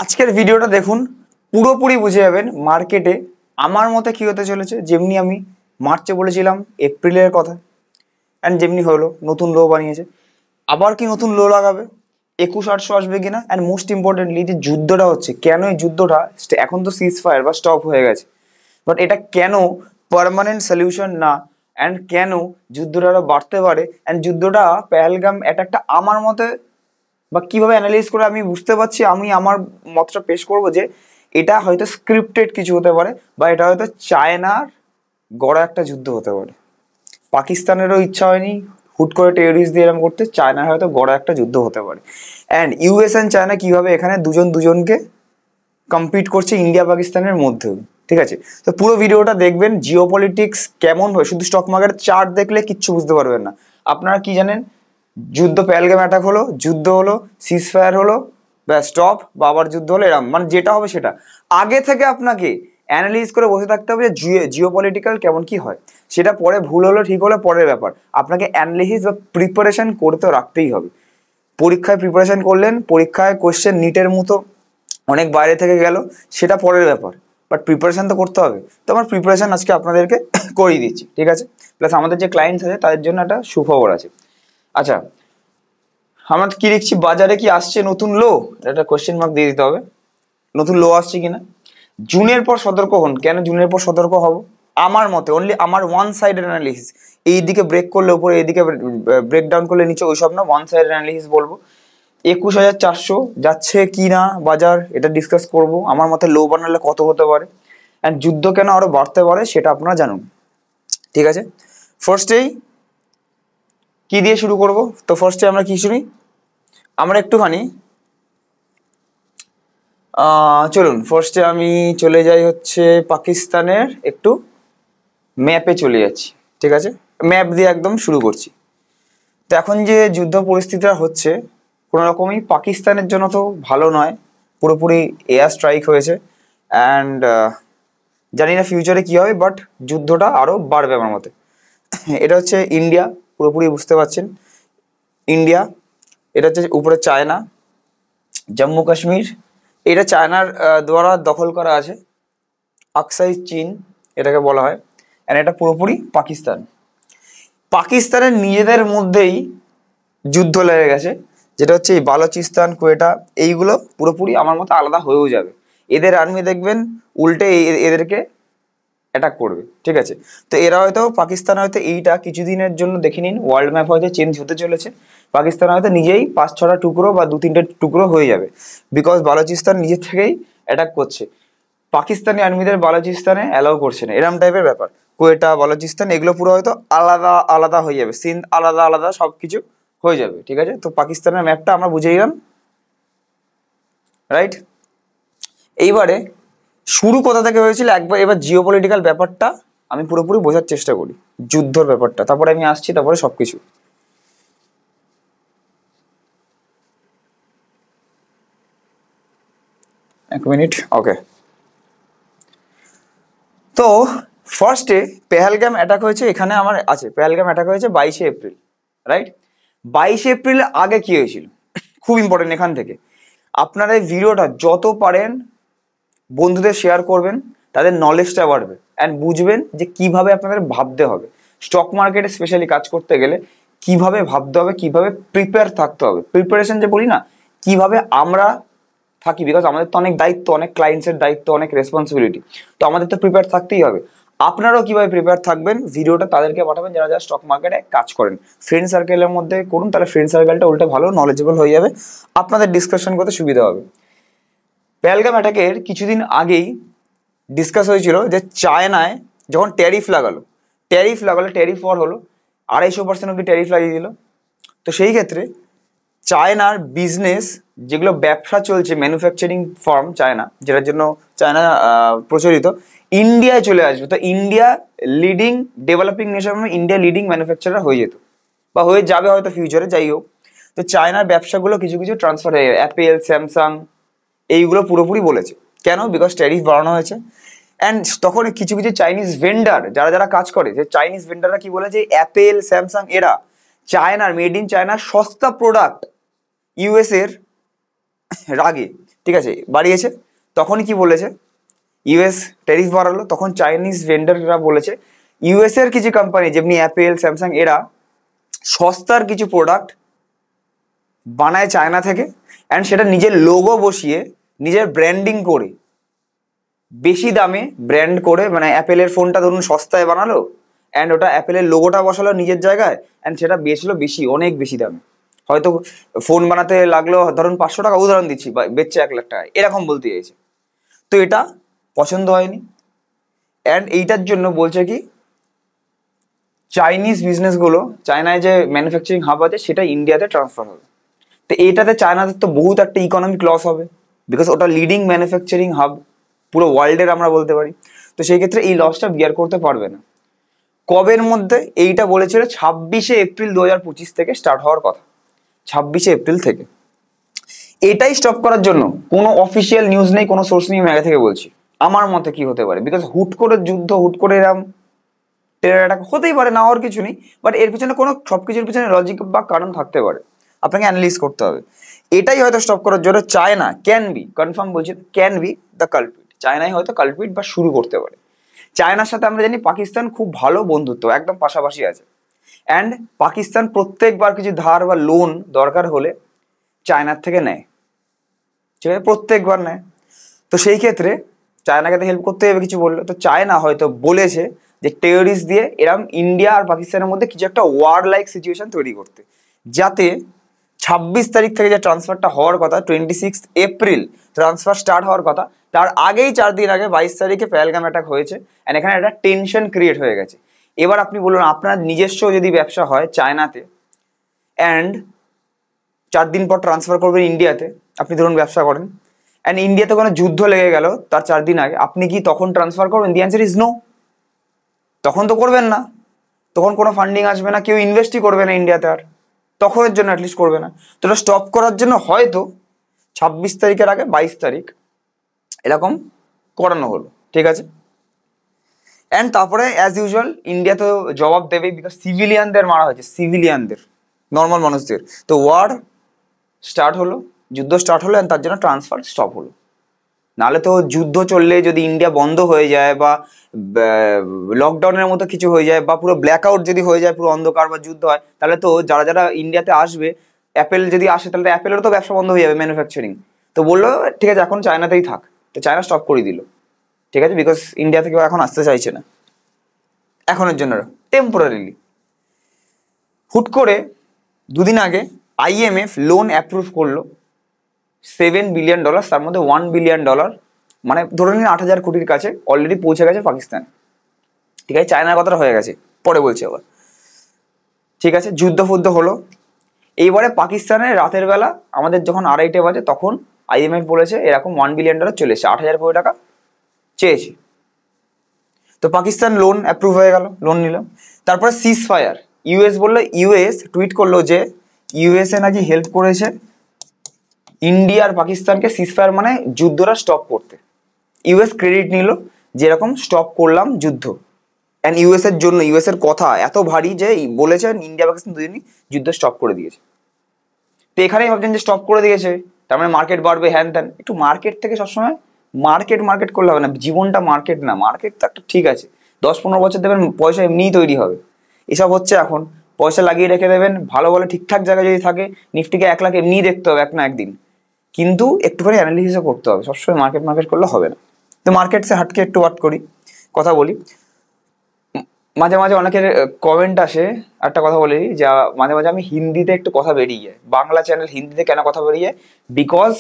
আজকের ভিডিওটা দেখুন, পুরোপুরি বুঝে যাবেন মার্কেটে আমার মতে কি হতে চলেছে। যেমনি আমি মার্চে বলেছিলাম এপ্রিলের কথা, অ্যান্ড যেমনি হলো নতুন লো বানিয়েছে, আবার কি নতুন লো লাগাবে, 21,800 আসবে কিনা, অ্যান্ড মোস্ট ইম্পর্টেন্টলি যে যুদ্ধটা হচ্ছে, কেন এই যুদ্ধটা এখন তো সিজ ফায়ার বা স্টপ হয়ে গেছে, বাট এটা কেন পার্মানেন্ট সলিউশন না, অ্যান্ড কেন যুদ্ধটা আরো বাড়তে পারে, অ্যান্ড যুদ্ধটা পেহেলগাম অ্যাটাকটা আমার মতে বা কিভাবে অ্যানালাইজ করে আমি বুঝতে পারছি, আমি আমার মতটা পেশ করবো যে এটা হয়তো স্ক্রিপ্টেড কিছু হতে পারে, বা এটা হয়তো চায়নার গড়া একটা যুদ্ধ হতে পারে। পাকিস্তানেরও ইচ্ছা হয়নি হুট করে টেররিস্ট দিয়ে এরকম করতে, চায়নার হয়তো গড়া একটা যুদ্ধ হতে পারে। অ্যান্ড ইউএস অ্যান্ড চায়না কিভাবে এখানে দুজন দুজনকে কম্পিট করছে ইন্ডিয়া পাকিস্তানের মধ্যেও। ঠিক আছে, তো পুরো ভিডিওটা দেখবেন। জিও পলিটিক্স কেমন হয়, শুধু স্টক মার্কেটের চার্ট দেখলে কিচ্ছু বুঝতে পারবেন না। আপনারা কি জানেন, যুদ্ধ পেহেলগাম অ্যাটাক হলো, যুদ্ধ হলো, সিজ ফায়ার হলো, বা স্টপ বা আবার যুদ্ধ হলো, এরকম মানে যেটা হবে সেটা আগে থেকে আপনাকে অ্যানালিজ করে বসে থাকতে হবে যে জিও পলিটিক্যাল কেমন কি হয়। সেটা পরে ভুল হলো ঠিক হলো পরের ব্যাপার, আপনাকে অ্যানালিসিস বা প্রিপারেশন করতে রাখতেই হবে। পরীক্ষায় প্রিপারেশন করলেন, পরীক্ষায় কোশ্চেন নিটের মতো অনেক বাইরে থেকে গেল, সেটা পরের ব্যাপার, বাট প্রিপারেশন তো করতে হবে। তো আমার প্রিপারেশন আজকে আপনাদেরকে করিয়ে দিচ্ছি, ঠিক আছে। প্লাস আমাদের যে ক্লায়েন্টস আছে তাদের জন্য একটা সুখবর আছে। আচ্ছা, আমরা কি দেখছি, বাজারে কি আসছে নতুন লো, একটা কোশ্চেন মার্ক দিয়ে দিতে হবে। নতুন লো আসছে কিনা, জুনের পর সতর্ক হন। কেন জুনের পর সতর্ক হব? আমার মতে অনলি আমার ওয়ান সাইডের অ্যানালিসিস, এই দিকে ব্রেক করলে উপরে, এইদিকে ব্রেক ডাউন করলে নিচে, ওইসব না, ওয়ান সাইডের অ্যানালিসিস বলবো। 21,400 যাচ্ছে কি না বাজার, এটা ডিসকাস করব। আমার মতে লো বানালে কত হতে পারে, অ্যান্ড যুদ্ধ কেন আরো বাড়তে পারে সেটা আপনারা জানুন, ঠিক আছে। ফার্স্টেই কি দিয়ে শুরু করব? তো ফার্স্টে আমরা কি শুনি, আমরা একটুখানি চলুন ফার্স্টে আমি চলে যাই হচ্ছে পাকিস্তানের একটু ম্যাপে চলে যাচ্ছি, ঠিক আছে। ম্যাপ দিয়ে একদম শুরু করছি। তো এখন যে যুদ্ধ পরিস্থিতিটা হচ্ছে, কোনো রকমই পাকিস্তানের জন্য তো ভালো নয়। পুরোপুরি এয়ার স্ট্রাইক হয়েছে, অ্যান্ড জানি না ফিউচারে কী হবে, বাট যুদ্ধটা আরও বাড়বে আমার মতে। এটা হচ্ছে ইন্ডিয়া, পুরোপুরি বুঝতে পারছেন ইন্ডিয়া। এটা হচ্ছে উপরে চায়না, জম্মু কাশ্মীর এটা চায়নার দ্বারা দখল করা আছে। আকসাই চীন এটাকে বলা হয়, অ্যান্ড এটা পুরোপুরি পাকিস্তান। পাকিস্তানের নিজেদের মধ্যেই যুদ্ধ লেগে গেছে, যেটা হচ্ছে এই বালোচিস্তান, কোয়েটা, এইগুলো পুরোপুরি আমার মতো আলাদা হয়েও যাবে। এদের আর্মি দেখবেন উল্টে এদেরকে অ্যাটাক করবে, ঠিক আছে। তো এরা হয়তো, পাকিস্তান হয়তো এইটা কিছুদিনের জন্য দেখে নিন, ওয়ার্ল্ড ম্যাপ হয়তো চেঞ্জ হতে চলেছে। পাকিস্তান হয়তো নিজেই 5-6টা টুকরো বা 2-3টে টুকরো হয়ে যাবে, বিকজ বালোচিস্তান নিজের থেকেই অ্যাটাক করছে। পাকিস্তানি আর্মিদের বালোচিস্তানে অ্যালাউ করছে না, এরম টাইপের ব্যাপার। কোয়েটা, বালোচিস্তান এগুলো পুরো হয়তো আলাদা আলাদা হয়ে যাবে, সিন্ধ আলাদা আলাদা সব কিছু হয়ে যাবে, ঠিক আছে। তো পাকিস্তানের ম্যাপটা আমরা বুঝে গেলাম, রাইট। এইবারে শুরু কোথা থেকে হয়েছিল একবার, এবার জিও পলিটিক্যাল ব্যাপারটা আমি পুরোপুরি বোঝার চেষ্টা করি, যুদ্ধর ব্যাপারটা, তারপরে আমি আসছি, তারপরে সবকিছু। এক মিনিট, ওকে। তো ফার্স্টে পেহেলগাম অ্যাটাক হয়েছে, এখানে আমার আছে পেহেলগাম অ্যাটাক হয়েছে 22শে এপ্রিল, রাইট। 22শে এপ্রিল আগে কি হয়েছিল, খুব ইম্পর্টেন্ট এখান থেকে। আপনারা এই ভিডিওটা যত পারেন বন্ধুদের শেয়ার করবেন, তাদের নলেজটা বাড়বে, অ্যান্ড বুঝবেন যে কিভাবে আপনাদের ভাবতে হবে। স্টক মার্কেটে স্পেশালি কাজ করতে গেলে কিভাবে ভাবতে হবে, কিভাবে প্রিপেয়ার থাকতে হবে। প্রিপারেশন যে বলি না, কিভাবে আমরা থাকি, বিকজ আমাদের তো অনেক দায়িত্ব, অনেক ক্লায়েন্টসের দায়িত্ব, অনেক রেসপন্সিবিলিটি। তো আমাদের তো প্রিপেয়ার থাকতেই হবে। আপনারাও কিভাবে প্রিপেয়ার থাকবেন, ভিডিওটা তাদেরকে পাঠাবেন যারা যারা স্টক মার্কেটে কাজ করেন। ফ্রেন্ড সার্কেলের মধ্যে করুন, তাহলে ফ্রেন্ড সার্কেলটা উল্টে ভালো নলেজেবল হয়ে যাবে, আপনাদের ডিসকাশন করতে সুবিধা হবে। পেহেলগাম অ্যাটাকের কিছুদিন আগেই ডিসকাস হয়েছিল যে চায়নায় যখন ট্যারিফ লাগালো, ট্যারিফ ওয়ার হলো, 250% অব্দি ট্যারিফ লাগিয়ে দিল। তো সেই ক্ষেত্রে চায়নার বিজনেস, যেগুলো ব্যবসা চলছে, ম্যানুফ্যাকচারিং ফার্ম চায়না, যেটার জন্য চায়না প্রচলিত, ইন্ডিয়ায় চলে আসবে। তো India leading developing nation, India leading manufacturer হয়ে যেত, বা হয়ে যাবে হয়তো ফিউচারে, যাই হোক। তো চায়নার ব্যবসাগুলো কিছু কিছু ট্রান্সফার হয়ে যাবে, অ্যাপেল, স্যামসাং এইগুলো পুরোপুরি বলেছে। কেন? বিকজ ট্যারিফ বাড়ানো হয়েছে। অ্যান্ড তখন কিছু কিছু চাইনিজ ভেন্ডার, যারা যারা কাজ করে, যে চাইনিজ ভেন্ডাররা কি বলে, যে অ্যাপেল, স্যামসাং এরা চায়নার, মেড ইন চায়নার সস্তা প্রোডাক্ট ইউএস এর রাগে ঠিক আছে, বাড়িয়েছে। তখন কি বলেছে, ইউএস ট্যারিফ বাড়ালো, তখন চাইনিজ ভেন্ডাররা বলেছে ইউএস এর কিছু কোম্পানি যেমনি অ্যাপেল, স্যামসাং, এরা সস্তার কিছু প্রোডাক্ট বানায় চায়না থেকে, অ্যান্ড সেটা নিজের লোগো বসিয়ে, নিজের ব্র্যান্ডিং করে, বেশি দামে ব্র্যান্ড করে, মানে অ্যাপেলের ফোনটা ধরুন সস্তায় বানালো, অ্যান্ড ওটা অ্যাপেলের লোগোটা বসালো নিজের জায়গায়, অ্যান্ড সেটা বেচলো বেশি, অনেক বেশি দামে। হয়তো ফোন বানাতে লাগলো ধরুন 500 টাকা, উদাহরণ দিচ্ছি, বা বেচছে 1 লাখ টাকায়, এরকম বলতে চাইছে। তো এটা পছন্দ হয়নি, অ্যান্ড এইটার জন্য বলছে কি চাইনিজ বিজনেসগুলো, চায়নায় যে ম্যানুফ্যাকচারিং হাব আছে সেটা ইন্ডিয়াতে ট্রান্সফার হবে। তো এইটাতে চায়নাদের তো বহুত একটা ইকোনমিক লস হবে, বিকজ ওটা লিডিং ম্যানুফ্যাকচারিং হাব পুরো ওয়ার্ল্ডের আমরা বলতে পারি। তো সেই ক্ষেত্রে এই লসটা বিয়ার করতে পারবে না। কবের মধ্যে এইটা বলেছিল, 26শে এপ্রিল 2025 থেকে স্টার্ট হওয়ার কথা, 26শে এপ্রিল থেকে। এটাই স্টপ করার জন্য কোনো অফিসিয়াল নিউজ নেই, কোনো সোর্স নেই, আমি আগে থেকে বলছি। আমার মতে কি হতে পারে, বিকজ হুট করে যুদ্ধ, হুট করে এরম টেরর অ্যাটাক হতেই পারে, না হওয়ার কিছু নেই, বাট এর পিছনে কোনো সবকিছুর পিছনে লজিক বা কারণ থাকতে পারে, আপনাকে অ্যানালিস করতে হবে। এটাই হয়তো স্টপ করার জন্য চায়না ক্যান বি, কনফার্ম বলছি, ক্যান বি দ্য কালপ্রিট। চায়নাই হয়তো কালপ্রিট বা শুরু করতে পারে। চায়নার সাথে আমরা জানি পাকিস্তান খুব ভালো বন্ধুত্ব, একদম পাশাপাশি আছে, অ্যান্ড পাকিস্তান প্রত্যেকবার কিছু ধার বা লোন দরকার হলে চায়নার থেকে নেয়, ঠিক আছে, প্রত্যেকবার নেয়। তো সেই ক্ষেত্রে চায়নাকে তো হেল্প করতে হবে কিছু বললো, তো চায়না হয়তো বলেছে যে টেররিস্ট দিয়ে এরম ইন্ডিয়া আর পাকিস্তানের মধ্যে কিছু একটা ওয়ার লাইক সিচুয়েশন তৈরি করতে, যাতে 26 তারিখ থেকে যে ট্রান্সফারটা হওয়ার কথা, 26 এপ্রিল ট্রান্সফার স্টার্ট হওয়ার কথা, তার আগেই 4 দিন আগে 22 তারিখে পেহেলগাম অ্যাটাক হয়েছে, অ্যান্ড এখানে একটা টেনশন ক্রিয়েট হয়ে গেছে। এবার আপনি বলুন, আপনার নিজস্ব যদি ব্যবসা হয় চায়নাতে, অ্যান্ড 4 দিন পর ট্রান্সফার করবেন ইন্ডিয়াতে, আপনি ধরুন ব্যবসা করেন, অ্যান্ড ইন্ডিয়াতে কোনো যুদ্ধ লেগে গেল তার 4 দিন আগে, আপনি কি তখন ট্রান্সফার করবেন? The answer is no. তখন তো করবেন না, তখন কোনো ফান্ডিং আসবে না, কেউ ইনভেস্টই করবে না ইন্ডিয়াতে, আর তখনের জন্য অ্যাটলিস্ট করবে না। তো এটা স্টপ করার জন্য হয়তো 26 তারিখের আগে 22 তারিখ এরকম করানো হলো, ঠিক আছে। অ্যান্ড তারপরে অ্যাজ ইউজুয়াল ইন্ডিয়া তো জবাব দেবেই, বিকজ সিভিলিয়ানদের মারা হয়েছে, সিভিলিয়ানদের, নর্মাল মানুষদের। তো ওয়ার স্টার্ট হলো, যুদ্ধ স্টার্ট হলো, অ্যান্ড তার জন্য ট্রান্সফার স্টপ হলো। নাহলে তো যুদ্ধ চললে যদি ইন্ডিয়া বন্ধ হয়ে যায়, বা লকডাউনের মতো কিছু হয়ে যায়, বা পুরো ব্ল্যাক আউট যদি হয়ে যায়, পুরো অন্ধকার, বা যুদ্ধ হয়, তাহলে তো যারা যারা ইন্ডিয়াতে আসবে, অ্যাপেল যদি আসে, তাহলে অ্যাপেলেরও তো ব্যবসা বন্ধ হয়ে যাবে, ম্যানুফ্যাকচারিং। তো বললো ঠিক আছে এখন চায়নাতেই থাক, তো চায়না স্টপ করে দিল, ঠিক আছে, বিকজ ইন্ডিয়া থেকে এখন আসতে চাইছে না এখনের জন্য, টেম্পোরারিলি। হুট করে 2 দিন আগে আইএমএফ লোন অ্যাপ্রুভ করলো $7 বিলিয়ন, তার মধ্যে $1 বিলিয়ন, মানে ধরে নিন 8,000 কোটির কাছে অলরেডি পৌঁছে গেছে পাকিস্তান, ঠিক আছে। চায়নার কথাটা হয়ে গেছে, পরে বলছি আবার, ঠিক আছে। যুদ্ধ ফুদ্ধ হলো, এইবারে পাকিস্তানের রাতের বেলা আমাদের যখন 2:30 বাজে, তখন আইএমএফ বলেছে এরকম $1 বিলিয়ন চলে এসেছে, 8,000 কোটি টাকা চেয়েছে। তো পাকিস্তান লোন অ্যাপ্রুভ হয়ে গেল, লোন নিল। তারপরে সিজ ফায়ার, ইউএস বললো, ইউএস টুইট করলো যে ইউএসএ নাকি হেল্প করেছে ইন্ডিয়া আর পাকিস্তানকে সিজ ফায়ার, মানে যুদ্ধটা স্টপ করতে। ইউএস ক্রেডিট নিল যে এরকম স্টপ করলাম যুদ্ধ, অ্যান্ড ইউএস এর জন্য, ইউএস এর কথা এত ভারী যে বলেছে ইন্ডিয়া পাকিস্তান দুজনই যুদ্ধ স্টপ করে দিয়েছে। তো এখানেই ভাবছেন যে স্টপ করে দিয়েছে তার মানে মার্কেট বাড়বে, হ্যান ত্যান। একটু মার্কেট থেকে সবসময় মার্কেট মার্কেট করলে হবে না, জীবনটা মার্কেট না। মার্কেট তো একটা ঠিক আছে, 10-15 বছর দেবেন, পয়সা এমনিই তৈরি হবে। এসব হচ্ছে এখন, পয়সা লাগিয়ে রেখে দেবেন, ভালো ভালো ঠিকঠাক জায়গায় যদি থাকে, নিফটিকে 1 লাখ এমনিই দেখতে হবে এক না একদিন, কিন্তু একটুখানি অ্যানালিসিসও করতে হবে, সবসময় মার্কেট মার্কেট করলে হবে না। তো মার্কেট সে হাটকে একটু বাট করি, কথা বলি। মাঝে মাঝে অনেকের কমেন্ট আসে, একটা কথা বলি, যা মাঝে মাঝে আমি হিন্দিতে একটু কথা বেরিয়ে যায়, বাংলা চ্যানেল হিন্দিতে কেন কথা বেরিয়ে যায়, বিকজ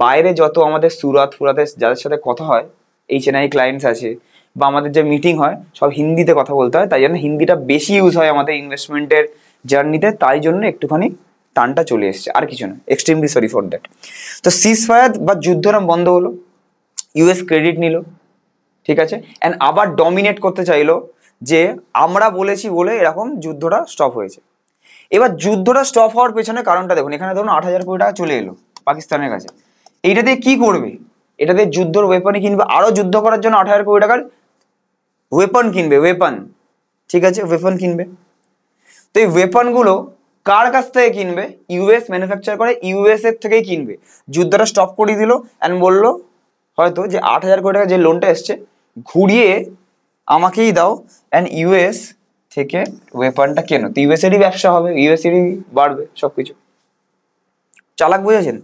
বাইরে যত আমাদের সুরাত ফুরাতে যাদের সাথে কথা হয়, এই চেন্নাই ক্লায়েন্টস আছে, বা আমাদের যে মিটিং হয়, সব হিন্দিতে কথা বলতে হয়, তাই জন্য হিন্দিটা বেশি ইউজ হয় আমাদের ইনভেস্টমেন্টের জার্নিতে, তাই জন্য একটুখানি টানটা চলে এসছে, আর কিছু না, এক্সট্রিমলি সরি ফর দ্যাট। তো সিজ ফায়ার বা যুদ্ধটা বন্ধ হলো, ইউএস ক্রেডিট নিল, ঠিক আছে, অ্যান্ড আবার ডমিনেট করতে চাইলো যে আমরা বলেছি বলে এরকম যুদ্ধটা স্টপ হয়েছে। এবার যুদ্ধটা স্টপ হওয়ার পেছনে কারণটা দেখুন, এখানে ধরুন 8,000 কোটি টাকা চলে এলো পাকিস্তানের কাছে, এইটা দিয়ে কি করবে? এটা দিয়ে যুদ্ধর ওয়েপনই কিনবে, আরো যুদ্ধ করার জন্য 8,000 কোটি টাকার ওয়েপন কিনবে, ওয়েপন, ঠিক আছে, ওয়েপন কিনবে। তো এই ওয়েপনগুলো কার কাছ থেকে কিনবে? ইউএস ম্যানুফ্যাকচার করে, ইউএস এর থেকেই কিনবে। যুদ্ধটা স্টপ করিয়ে দিল অ্যান্ড বললো হয়তো যে 8,000 কোটি টাকা যে লোনটা এসছে ঘুরিয়ে আমাকেই দাও, অ্যান্ড ইউএস থেকে ওয়েপনটা কেনো। তো ইউএস এরই ব্যবসা হবে, ইউএস এরই বাড়বে সবকিছু। চালাক বুঝেছেন?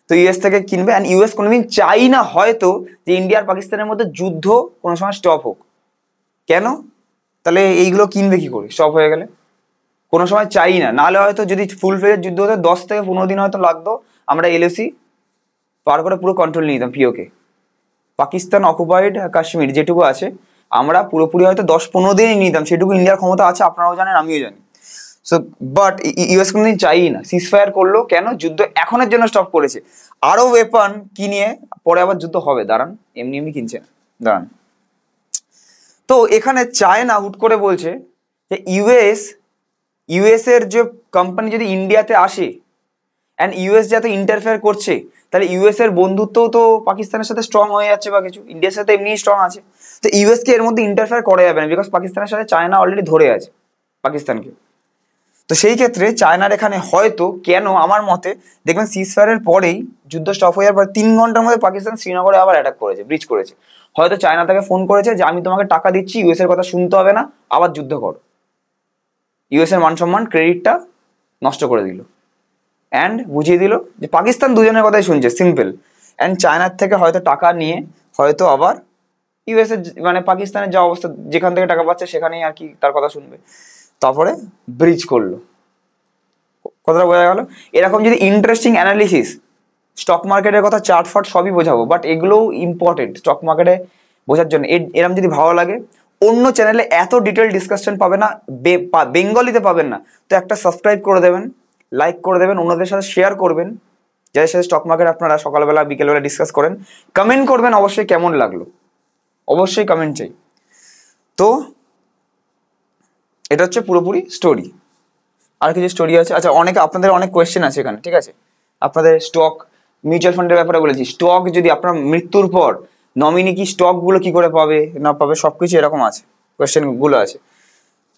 তো ইউএস থেকে কিনবে, অ্যান্ড ইউএস কোনোদিন চাই না হয়তো যে ইন্ডিয়া আর পাকিস্তানের মধ্যে যুদ্ধ কোনো সময় স্টপ হোক। কেন? তাহলে এইগুলো কিনবে কি করে স্টপ হয়ে গেলে? কোনো সময় চাই না, নাহলে হয়তো যদি ফুল ফ্লেজের যুদ্ধ হতো 10 থেকে 15 দিন হয়তো লাগতো, আমরা এলএসি পার করে পুরো কন্ট্রোল নিয়ে নিতাম পিওকে। পাকিস্তান অকুপাইড কাশ্মীর যেটুকু আছে আমরা পুরোপুরি হয়তো 10-15 দিনই নিতাম, সেটুকু ইন্ডিয়ার ক্ষমতা আছে, আপনারাও জানেন আমিও জানি। সো বাট ইউএস কোনোদিন চাই না, সিজ ফায়ার করলো কেন? যুদ্ধ এখনের জন্য স্টপ করেছে, আরো ওয়েপন কিনিয়ে পরে আবার যুদ্ধ হবে, দাঁড়ান, এমনি এমনি কিনছে না, দাঁড়ান। তো এখানে চায়না হুট করে বলছে যে ইউএস এর যে কোম্পানি যদি ইন্ডিয়াতে আসে অ্যান্ড ইউএস যাতে ইন্টারফেয়ার করছে, তাহলে ইউএস এর বন্ধুত্বও তো পাকিস্তানের সাথে স্ট্রং হয়ে যাচ্ছে বা কিছু, ইন্ডিয়ার সাথে এমনি স্ট্রং আছে। তো ইউএস কে এর মধ্যে ইন্টারফেয়ার করা যাবে না, বিকজ পাকিস্তানের সাথে চায়না অলরেডি ধরে আছে পাকিস্তানকে। তো সেই ক্ষেত্রে চায়নার এখানে হয়তো, কেন আমার মতে দেখবেন সিজফায়ারের পরেই যুদ্ধ স্টপ হয়ে যাওয়ার পর 3 ঘন্টার মধ্যে পাকিস্তান শ্রীনগরে আবার অ্যাটাক করেছে, ব্রিজ করেছে। হয়তো চায়না তাকে ফোন করেছে যে আমি তোমাকে টাকা দিচ্ছি, ইউএস এর কথা শুনতে হবে না, আবার যুদ্ধ করো। ইউএস এর মান সম্মান ক্রেডিটটা নষ্ট করে দিল অ্যান্ড বুঝিয়ে দিল যে পাকিস্তান দুজনের কথাই শুনছে, সিম্পল। অ্যান্ড চায়নার থেকে হয়তো টাকা নিয়ে হয়তো আবার ইউএস এর মানে পাকিস্তানের যা অবস্থা, যেখান থেকে টাকা পাচ্ছে সেখানেই আর কি তার কথা শুনবে, তারপরে ব্রিজ করলো। কথাটা বোঝা গেল? এরকম যদি ইন্টারেস্টিং অ্যানালিসিস, স্টক মার্কেটের কথা চার্ট ফার্ট সবই বোঝাবো, বাট এগুলোও ইম্পর্টেন্ট স্টক মার্কেটে বোঝার জন্য। এরকম যদি ভালো লাগে, অন্য চ্যানেলে এত ডিটেল ডিসকাশন পাবে না, বেঙ্গলিতে পাবেন না, তো একটা সাবস্ক্রাইব করে দেবেন, লাইক করে দেবেন, অন্যদের সাথে শেয়ার করবেন, যাদের সাথে স্টক মার্কেট আপনারা সকালবেলা বিকেলবেলা ডিসকাস করেন। কমেন্ট করবেন অবশ্যই কেমন লাগলো, অবশ্যই কমেন্ট চাই। তো এটা হচ্ছে পুরোপুরি স্টোরি। আর কিছু স্টোরি আছে, আচ্ছা অনেকে আপনাদের অনেক কোয়েশ্চেন আছে এখানে, ঠিক আছে? আপনাদের স্টক মিউচুয়াল ফান্ডের ব্যাপারে বলেছি, স্টক যদি আপনার মৃত্যুর পর নমিনি কি স্টকগুলো কি করে পাবে না পাবে সবকিছু এরকম আছে, কোয়েশ্চেন গুলো আছে।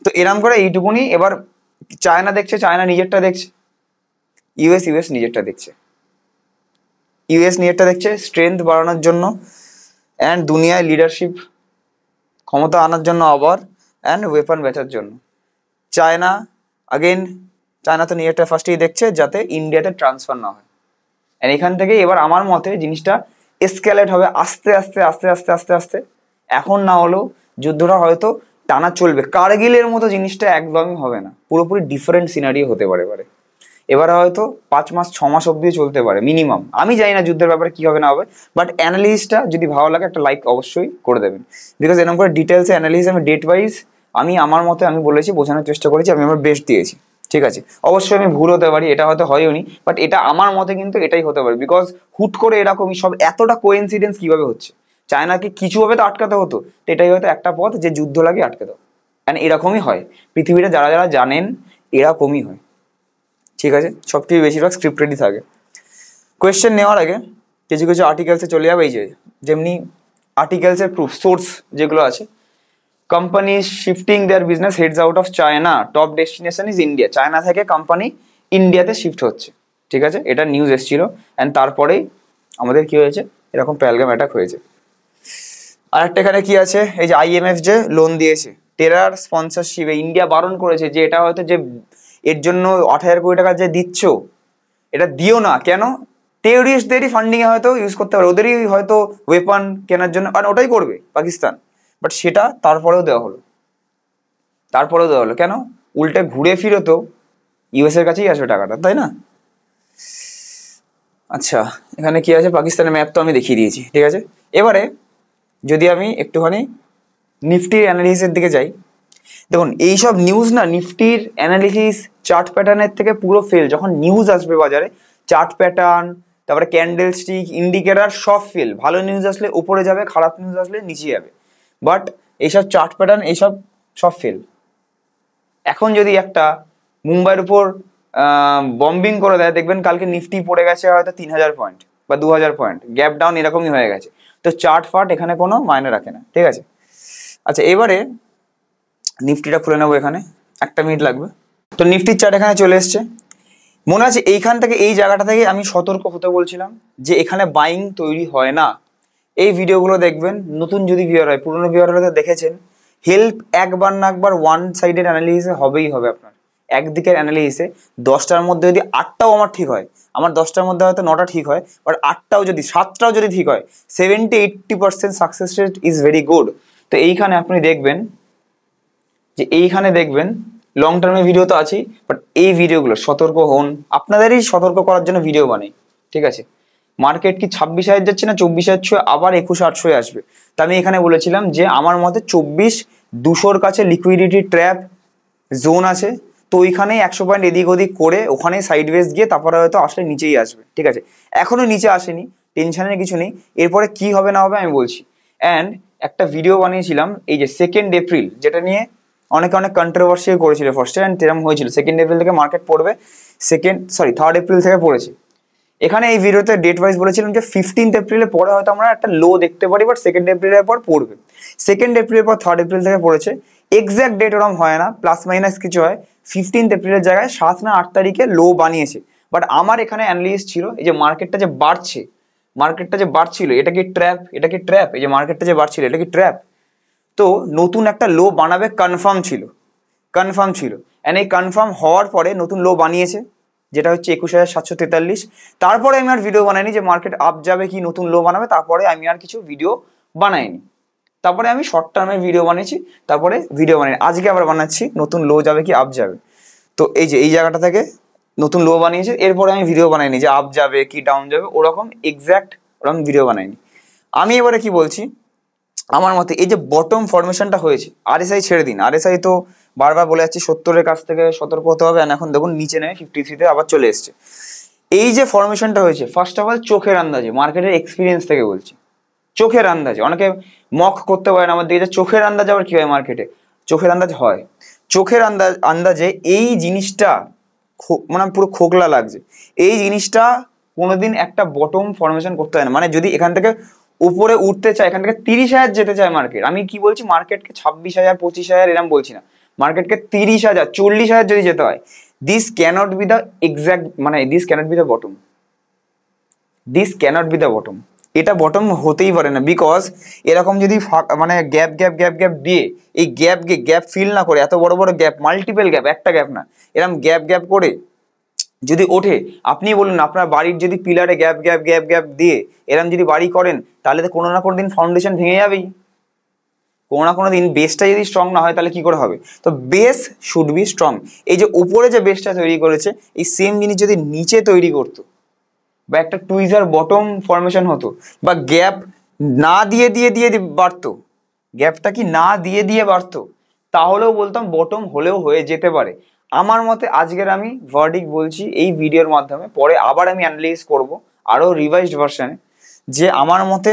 তো এরকম করে এইটুকুনি। এবার চায়না দেখছে, চায়না নিজেরটা দেখছে, ইউএস নিজেরটা দেখছে, ইউএস নিজেরটা দেখছে স্ট্রেংথ বাড়ানোর জন্য অ্যান্ড দুনিয়ায় লিডারশিপ ক্ষমতা আনার জন্য আবার, অ্যান্ড ওয়েপন বেচার জন্য। চায়না আগেন, চায়না তো নিজেরটা ফার্স্টেই দেখছে যাতে ইন্ডিয়াতে ট্রান্সফার না হয়। আর এখান থেকে এবার আমার মতে জিনিসটা এসকেলেট হবে আস্তে আস্তে আস্তে আস্তে আস্তে আস্তে। এখন না হলেও যুদ্ধটা হয়তো টানা চলবে, কারগিলের মতো জিনিসটা একদমই হবে না, পুরোপুরি ডিফারেন্ট সিনারিও হতে পারে এবারে। এবারে হয়তো 5 মাস 6 মাস অব্দিও চলতে পারে মিনিমাম, আমি জানি না যুদ্ধের ব্যাপারে কি হবে না হবে, বাট অ্যানালিসিসটা যদি ভালো লাগে একটা লাইক অবশ্যই করে দেবেন, বিকজ এরকম করে ডিটেলসে অ্যানালিসিস আমি ডেট ওয়াইজ আমি আমার মতে আমি বলেছি, বোঝানোর চেষ্টা করেছি, আমি আমার বেস্ট দিয়েছি, ঠিক আছে? অবশ্যই আমি ভুল হতে পারি, এটা হয়তো হয়ওনি, বাট এটা আমার মতে কিন্তু এটাই হতে পারে, বিকজ হুট করে এরকমই সব এতটা কোইন্সিডেন্স কিভাবে হচ্ছে। চায়নাকে কিছুভাবে তো আটকাতে হতো, তো এটাই হয়তো একটা পথ যে যুদ্ধ লাগে আটকে দাও। অ্যান্ড এরকমই হয় পৃথিবীতে, যারা যারা জানেন এরকমই হয়, ঠিক আছে? সবথেকে বেশিরভাগ স্ক্রিপ্ট রেডি থাকে। কোয়েশ্চেন নেওয়ার আগে কিছু কিছু আর্টিকেলসে চলে যাবে, এই যে যেমনি আর্টিকেলসের প্রুফ সোর্স যেগুলো আছে, company shifting their business heads out of China, top destination is India. China থেকে কোম্পানি ইন্ডিয়াতে শিফট হচ্ছে, ঠিক আছে? এটা নিউজ এসেছিল, অ্যান্ড তারপরেই আমাদের কি হয়েছে, এরকম পেহেলগাম অ্যাটাক হয়েছে। আর একটা এখানে কি আছে, এই যে আইএমএফ যে লোন দিয়েছে টেরার স্পন্সরশিপে, ইন্ডিয়া বারণ করেছে যে এটা হয়তো যে এর জন্য 8,000 কোটি টাকা যে দিচ্ছ এটা দিও না। কেন? টেররিস্টদেরই ফান্ডিং এ হয়তো ইউজ করতে পারে, ওদেরই হয়তো ওয়েপন কেনার জন্য, আর ওটাই করবে পাকিস্তান। বাট সেটা তারপরেও দেওয়া হলো, তারপরেও দেওয়া হলো কেন? উল্টে ঘুরে ফিরে তো ইউএস এর কাছেই আসবে টাকাটা, তাই না? আচ্ছা এখানে কি আছে, পাকিস্তানের ম্যাপ তো আমি দেখিয়ে দিয়েছি, ঠিক আছে? এবারে যদি আমি একটুখানি নিফটির অ্যানালিসিসের দিকে যাই, দেখুন এইসব নিউজ না, নিফটির অ্যানালিসিস চার্ট প্যাটার্নের থেকে পুরো ফেল। যখন নিউজ আসবে বাজারে, চার্ট প্যাটার্ন, তারপরে ক্যান্ডেল স্টিক, ইন্ডিকেটার সব ফেল। ভালো নিউজ আসলে উপরে যাবে, খারাপ নিউজ আসলে নিচে যাবে, বাট এইসব চার্ট প্যাটার্ন এইসব সব ফেল। এখন যদি একটা মুম্বাইয়ের উপর বম্বিং করে দেয়, দেখবেন কালকে নিফটি পড়ে গেছে হয়তো 3,000 পয়েন্ট বা 2,000 পয়েন্ট, গ্যাপ ডাউন এরকমই হয়ে গেছে। তো চার্ট ফার্ট এখানে কোনো মায়নে রাখে না, ঠিক আছে? আচ্ছা এবারে নিফটিটা খুলে নেবো, এখানে 1 মিনিট লাগবে। তো নিফটির চার্ট এখানে চলে এসছে। মনে আছে এইখান থেকে এই জায়গাটা থেকে আমি সতর্ক হতে বলছিলাম যে এখানে বাইং তৈরি হয় না। এই ভিডিওগুলো দেখবেন, নতুন যদি ভিউয়ার হয়, পুরোনো ভিউয়ার হলে তো দেখেছেন, হেল্প একবার না একবার ওয়ান সাইডেড অ্যানালিসিসে হবেই হবে আপনার। একদিকের অ্যানালিসিসে 10টার মধ্যে যদি 8টাও আমার ঠিক হয়, আমার 10টার মধ্যে হয়তো 9টা ঠিক হয়, বাট 8টাও যদি 7টাও যদি ঠিক হয়, 70-80% success rate is very good. তো এইখানে আপনি দেখবেন যে এইখানে দেখবেন লং টার্মের ভিডিও তো আছেই, বাট এই ভিডিওগুলো সতর্ক হন, আপনাদেরই সতর্ক করার জন্য ভিডিও বানাই, ঠিক আছে? মার্কেট কি 26,000 যাচ্ছে না 24,000 ছুঁয়ে আবার 21,800 আসবে? তা আমি এখানে বলেছিলাম যে আমার মতে 24,200 কাছে লিকুইডিটি ট্র্যাপ জোন আছে, তো ওইখানেই 100 পয়েন্ট এদিক ওদিক করে ওখানেই সাইডওয়েজ গিয়ে তারপরে হয়তো আসলে নিচেই আসবে, ঠিক আছে? এখনো নিচে আসেনি, টেনশনের কিছু নেই, এরপরে কি হবে না হবে আমি বলছি। অ্যান্ড একটা ভিডিও বানিয়েছিলাম এই যে 2nd এপ্রিল, যেটা নিয়ে অনেকে অনেক কন্ট্রোভার্সি করেছিল ফার্স্টে, অ্যান্ড তেরম হয়েছিল। 2nd এপ্রিল থেকে মার্কেট পড়বে, 3rd এপ্রিল থেকে পড়েছে। এখানে এই ভিডিওতে ডেট ওয়াইজ বলেছিলাম যে 15th এপ্রিলের পরে হয়তো আমরা একটা লো দেখতে পারি, বাট 2nd এপ্রিলের পর পড়বে। 2nd এপ্রিলের পর 3rd এপ্রিল থেকে পড়েছে, এক্স্যাক্ট ডেট ওরকম হয় না, প্লাস মাইনাস কিছু হয়। 15th এপ্রিলের জায়গায় 7 না 8 তারিখে লো বানিয়েছে। বাট আমার এখানে অ্যানালিসিস ছিল এই যে মার্কেটটা যে বাড়ছে, মার্কেটটা যে বাড়ছিল এটা কি ট্র্যাপ, এটা কি ট্র্যাপ, এই যে মার্কেটটা যে বাড়ছিল এটা কি ট্র্যাপ? তো নতুন একটা লো বানাবে কনফার্ম ছিল, কনফার্ম ছিল। অ্যান্ড এই কনফার্ম হওয়ার পরে নতুন লো বানিয়েছে, যেটা হচ্ছে 21,743। তারপরে আমি আর ভিডিও বানাইনি যে মার্কেট আপ যাবে কি নতুন লো বানাবে, তারপরে আমি আর কিছু ভিডিও বানাইনি। তারপরে আমি শর্ট টার্মের ভিডিও বানিয়েছি, তারপরে ভিডিও বানাইনি। আজকে আবার বানাচ্ছি নতুন লো যাবে কি আপ যাবে। তো এই যে এই জায়গাটা থেকে নতুন লো বানিয়েছে, এরপরে আমি ভিডিও বানাইনি যে আপ যাবে কি ডাউন যাবে, ওরকম এক্স্যাক্ট ওরকম ভিডিও বানাইনি। আমি এবারে কি বলছি, আমার মতে এই যে বটম ফরমেশনটা হয়েছে, আরএসআই ছেড়ে দিন, আরএসআই তো বারবার বলে যাচ্ছি 70-এর কাছ থেকে সতর্ক হতে হবে, আর এখন দেখুন নিচে নেমে 53-তে আবার চলে এসছে। এই যে ফরমেশনটা হয়েছে, ফার্স্ট অফ অল চোখের আন্দাজে, মার্কেটের এক্সপিরিয়েন্স থেকে বলছি, চোখের আন্দাজে, অনেকে মক করতে পারেন আমার দিকে যে চোখের আন্দাজে আবার কি হয় মার্কেটে, চোখের আন্দাজ হয়। চোখের আন্দাজে এই জিনিসটা মানে পুরো খোকলা লাগছে, এই জিনিসটা কোনোদিন একটা বটম ফরমেশন করতে হয় না। মানে যদি এখান থেকে উপরে উঠতে চায়, এখান থেকে 30,000 যেতে চায় মার্কেট, আমি কি বলছি মার্কেটকে 26,000 25,000 এরম বলছি না, মার্কেটকে 30,000 40,000 যদি যেতে হয়, this cannot be the exact, মানে this cannot be the bottom, this cannot be the bottom. এটা বটম হতেই পারে না, বিকজ এরকম যদি মানে গ্যাপ গ্যাপ গ্যাপ গ্যাপ দিয়ে এই গ্যাপ ফিল না করে, এত বড় বড় গ্যাপ, মাল্টিপল গ্যাপ, একটা গ্যাপ না, এরকম গ্যাপ গ্যাপ করে যদি ওঠে, আপনি বলুন আপনার বাড়ির যদি পিলারে গ্যাপ গ্যাপ গ্যাপ গ্যাপ দিয়ে এরকম যদি বাড়ি করেন, তাহলে তো কোনো না কোনো দিন ফাউন্ডেশন ভেঙে যাবেই, কোনো না কোনো দিন বেসটা যদি স্ট্রং না হয় তাহলে কি করে হবে? তো বেস শুড বি স্ট্রং। এই যে উপরে যে বেসটা তৈরি করেছে, এই সেম জিনিস যদি নিচে তৈরি করতো, বা একটা টুইজার বটম ফরমেশন হতো, বা গ্যাপ না দিয়ে দিয়ে দিয়ে বাড়তো, গ্যাপটা কি না দিয়ে দিয়ে বাড়তো, তাহলেও বলতাম বটম হলেও হয়ে যেতে পারে। আমার মতে আজকের আমি ভার্ডিক্ট বলছি এই ভিডিওর মাধ্যমে, পরে আবার আমি অ্যানালাইজ করব আরও রিভাইজড ভার্সনে, যে আমার মতে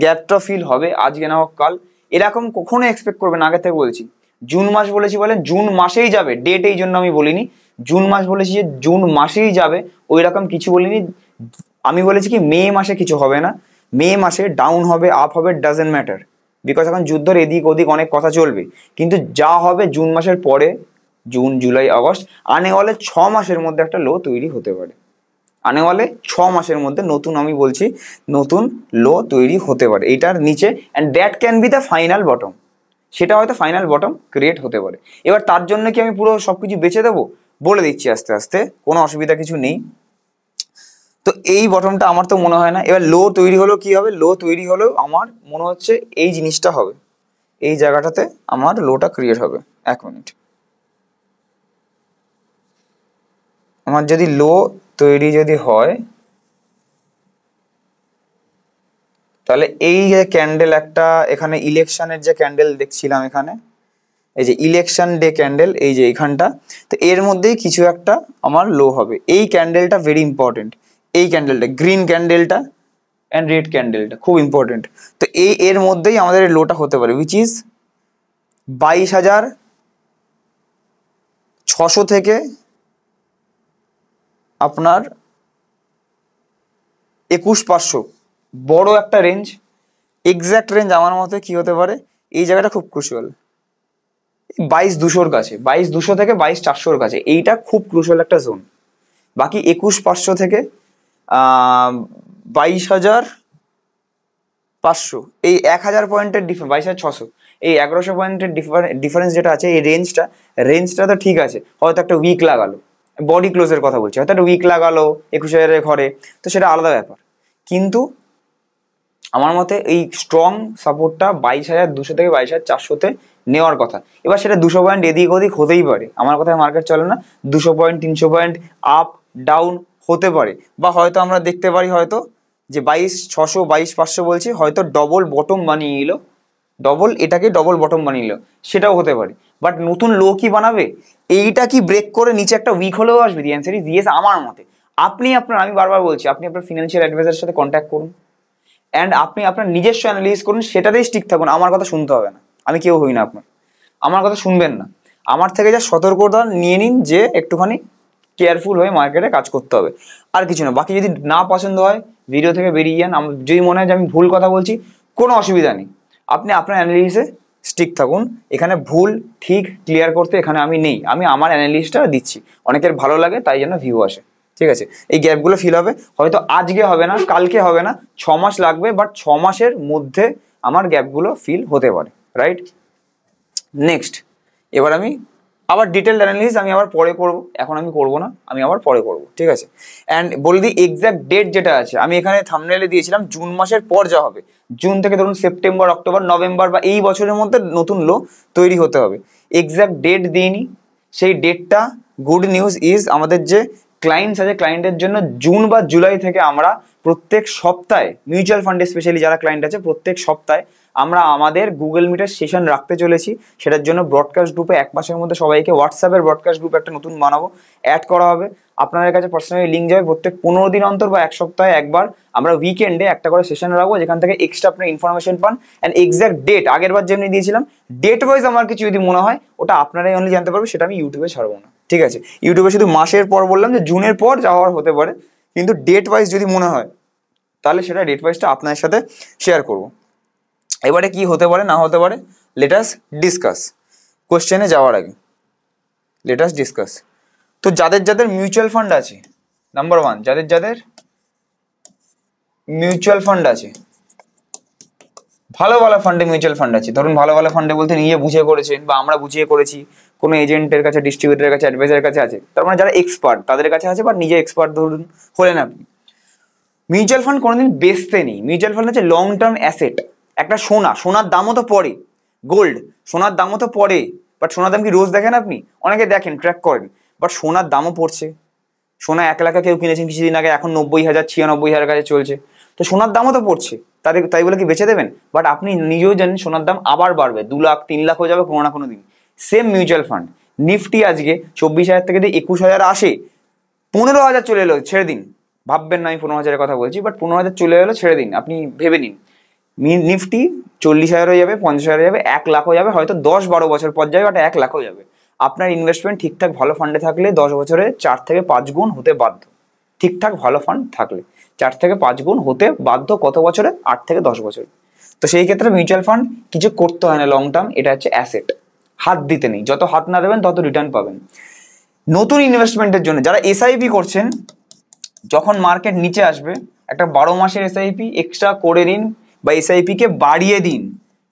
গ্যাপটা ফিল হবে আজকে না হোক কাল। এরকম কখনো এক্সপেক্ট করবে না, আগে থেকে বলছি। জুন মাস বলেছি বলেন জুন মাসেই যাবে, ডেট এই জন্য আমি বলিনি, জুন মাস বলেছি যে জুন মাসেই যাবে, ওই রকম কিছু বলিনি। আমি বলেছি কি মে মাসে কিছু হবে না, মে মাসে ডাউন হবে আপ হবে ডাজেন্ট ম্যাটার, বিকজ এখন যুদ্ধের এদিক ওদিক অনেক কথা চলবে, কিন্তু যা হবে জুন মাসের পরে, জুন জুলাই আগস্ট আনে ওয়ালে 6 মাসের মধ্যে একটা লো তৈরি হতে পারে, আনে ওয়ালে 6 মাসের মধ্যে নতুন, আমি বলছি নতুন লো তৈরি হতে পারে এটার নিচে, and that can be the final bottom, সেটা হয়তো ফাইনাল বটম ক্রিয়েট হতে পারে। এবার তার জন্য কি আমি পুরো সবকিছু বেছে দেবো? বলে দিচ্ছি আস্তে আস্তে, কোনো অসুবিধা কিছু নেই। তো এই বটমটা আমার তো মনে হয় না, এবার লো তৈরি হলো কি হবে, লো তৈরি হলেও আমার মনে হচ্ছে এই জিনিসটা হবে, এই জায়গাটাতে আমার লোটা ক্রিয়েট হবে। 1 মিনিট, আমার যদি লো তৈরি যদি হয়, তাহলে এই যে ক্যান্ডেল একটা এখানে ইলেকশনের যে ক্যান্ডেল দেখছিলাম এখানে, এই যে ইলেকশন ডে ক্যান্ডেল, এই যে এইখানটা, তো এর মধ্যেই কিছু একটা আমার লো হবে। এই ক্যান্ডেলটা ভেরি ইম্পর্টেন্ট, এই ক্যান্ডেলটা গ্রিন ক্যান্ডেলটা অ্যান্ড রেড ক্যান্ডেলটা খুব ইম্পর্টেন্ট। তো এর মধ্যেই আমাদের লোটা হতে পারে, উইচ ইজ 22,600 থেকে আপনার 21,500, বড় একটা রেঞ্জ, এক্স্যাক্ট রেঞ্জ আমার মতে কি হতে পারে, এই জায়গাটা খুব ক্রুশিয়াল, 22,200 কাছে, 22,200 থেকে 22,400 কাছে, এইটা খুব ক্রুশাল একটা জোন। বাকি 21,500 থেকে 22,500, এই 1,000 পয়েন্টের 22,600, এই 1,100 পয়েন্টের ডিফারেন্স যেটা আছে, এই রেঞ্জটা তো ঠিক আছে, হয়তো একটা উইক লাগালো, বডি ক্লোজের কথা বলছি, হয়তো একটা উইক লাগালো 21,000 ঘরে, তো সেটা আলাদা ব্যাপার। কিন্তু আমার মতে এই স্ট্রং সাপোর্টটা 22,200 থেকে 22,400-তে নেওয়ার কথা। এবার সেটা 200 পয়েন্ট এদিক ওদিক হতেই পারে, আমার কথায় মার্কেট চলে না, 200 পয়েন্ট 300 পয়েন্ট আপ ডাউন হতে পারে, বা হয়তো আমরা দেখতে পারি হয়তো যে 22,600 22,500 বলছি, হয়তো ডবল বটম বানিয়ে নিল, এটাকে ডবল বটম বানিয়ে নিল, সেটাও হতে পারে। বাট নতুন লো কি বানাবে, এইটা কি ব্রেক করে নিচে একটা উইক হলেও আসবে? দি অ্যান্সার ইজ ইয়েস আমার মতে। আমি বারবার বলছি, আপনি আপনার ফিনান্সিয়াল অ্যাডভাইজারের সাথে কন্ট্যাক্ট করুন, অ্যান্ড আপনি আপনার নিজস্ব অ্যানালিসিস করুন, সেটাতেই স্টিক থাকুন, আমার কথা শুনতে হবে না, আমি কেউ হই না আপনার, আমার কথা শুনবেন না, আমার থেকে যা সতর্কতা নিয়ে নিন যে একটুখানি কেয়ারফুল হয়ে মার্কেটে কাজ করতে হবে, আর কিছু না। বাকি যদি না পছন্দ হয় ভিডিও থেকে বেরিয়ে যান, যদি মনে হয় যে আমি ভুল কথা বলছি, কোনো অসুবিধা নেই, আপনি আপনার অ্যানালিসিসে স্টিক থাকুন, এখানে ভুল ঠিক ক্লিয়ার করতে এখানে আমি নেই, আমি আমার অ্যানালিসিসটা দিচ্ছি, অনেকের ভালো লাগে তাই জন্য ভিউ আসে, ঠিক আছে। এই গ্যাপগুলো ফিল হবে, হয়তো আজকে হবে না, কালকে হবে না, 6 মাস লাগবে, বাট 6 মাসের মধ্যে আমার গ্যাপগুলো ফিল হতে পারে, রাইট। নেক্সট, এবার আমি আবার ডিটেলড অ্যানালিসিস আমি আবার পরে করব, এখন আমি করব না, আমি আবার পরে করব, ঠিক আছে। অ্যান্ড বলে দিই এক্স্যাক্ট ডেট যেটা আছে, আমি এখানে থাম্বনেইলে দিয়েছিলাম জুন মাসের পর যা হবে, জুন থেকে ধরুন সেপ্টেম্বর অক্টোবর নভেম্বর বা এই বছরের মধ্যে নতুন লো তৈরি হতে হবে, এক্স্যাক্ট ডেট দিইনি। সেই ডেটটা, গুড নিউজ ইজ, আমাদের যে ক্লায়েন্টস আছে ক্লায়েন্টের জন্য জুন বা জুলাই থেকে আমরা প্রত্যেক সপ্তাহে, মিউচুয়াল ফান্ডে স্পেশালি যারা ক্লায়েন্ট আছে, প্রত্যেক সপ্তাহে আমরা আমাদের গুগল মিটের সেশন রাখতে চলেছি। সেটার জন্য ব্রডকাস্ট গ্রুপে 1 মাসের মধ্যে সবাইকে, হোয়াটসঅ্যাপের ব্রডকাস্ট গ্রুপে একটা নতুন বানাবো, অ্যাড করা হবে, আপনাদের কাছে পার্সোনালি লিঙ্ক যাবে, প্রত্যেক 15 দিন অন্তর বা 1 সপ্তাহে একবার আমরা উইকেন্ডে একটা করে সেশন রাখবো, যেখান থেকে এক্সট্রা আপনি ইনফরমেশন পান। অ্যান্ড এক্স্যাক্ট ডেট আগের বার যেমনি দিয়েছিলাম, ডেট ওয়াইজ আমার কিছু যদি মনে হয় ওটা আপনারাই অনলি জানতে পারবে, সেটা আমি ইউটিউবে ছাড়বো না, ঠিক আছে। ইউটিউবে শুধু মাসের পর বললাম যে জুনের পর যাওয়ার হতে পারে, কিন্তু ডেট ওয়াইজ যদি মনে হয় তাহলে সেটা ডেট ওয়াইজটা আপনার সাথে শেয়ার করবো। এবারে কি হতে পারে না হতে পারে, লেট আস ডিসকাস। কোশ্চেনে যাওয়ার আগে লেট আস ডিসকাস। তো যাদের যাদের মিউচুয়াল ফান্ড আছে, নাম্বার 1, যাদের যাদের মিউচুয়াল ফান্ড আছে, ভালো ভালো ফান্ডে মিউচুয়াল ফান্ড আছে, ধরুন ভালো ভালো ফান্ডে বলতে নিজে বুঝে করেছেন বা আমরা বুঝিয়ে করেছি, কোনো এজেন্টের কাছে, ডিস্ট্রিবিউটারের কাছে, অ্যাডভাইজারের কাছে আছে, তার মানে যারা এক্সপার্ট তাদের কাছে আছে, বা নিজে এক্সপার্ট ধরুন হলেন আপনি। মিউচুয়াল ফান্ড কোনোদিন বেচতে নেই, মিউচুয়াল ফান্ড হচ্ছে লং টার্ম অ্যাসেট, একটা সোনার দামও তো পড়ে, গোল্ড, সোনার দামও তো পড়ে, বাট সোনার দাম কি রোজ দেখেন আপনি? অনেকে দেখেন, ট্র্যাক করেন, বাট সোনার দামও পড়ছে, সোনা 1 লাখে কেউ কিনেছেন কিছুদিন আগে, এখন 90,000 96,000 কাছে চলছে, তো সোনার দামও তো পড়ছে, তাই বলে কি বেচে দেবেন? বাট আপনি নিজেও জানেন সোনার দাম আবার বাড়বে, 2 লাখ 3 লাখ হয়ে যাবে কোনো না কোনো দিন। সেম মিউচুয়াল ফান্ড, নিফটি আজকে 24,000 থেকে দিয়ে 21,000 আসে, 15,000 চলে এলো, ছেড়ে দিন, ভাববেন না আমি 15,000-এর কথা বলছি, বাট 15,000 চলে এলো, ছেড়ে দিন, আপনি ভেবে নিন নিফটি 40,000 হয়ে যাবে, 50,000 হয়ে যাবে, 1 লাখ হয়ে যাবে, হয়তো 10-12 বছর পর যাবে, বাট 1 লাখ হয়ে যাবে। আপনার ইনভেস্টমেন্ট ঠিকঠাক ভালো ফান্ডে থাকলে 10 বছরে 4 থেকে 5 গুণ হতে বাধ্য, ঠিকঠাক ভালো ফান্ড থাকলে 4 থেকে 5 গুণ হতে বাধ্য, কত বছরে? 8 থেকে 10 বছর। তো সেই ক্ষেত্রে মিউচুয়াল ফান্ড কিছু করতে হয় না, লং টার্ম, এটা হচ্ছে অ্যাসেট, হাত দিতে নেই, যত হাত না দেবেন তত রিটার্ন পাবেন। নতুন ইনভেস্টমেন্টের জন্য যারা এসআইপি করছেন, যখন মার্কেট নিচে আসবে একটা 12 মাসের এসআইপি এক্সট্রা করে নিন, বা এসআইপি কে বাড়িয়ে দিন,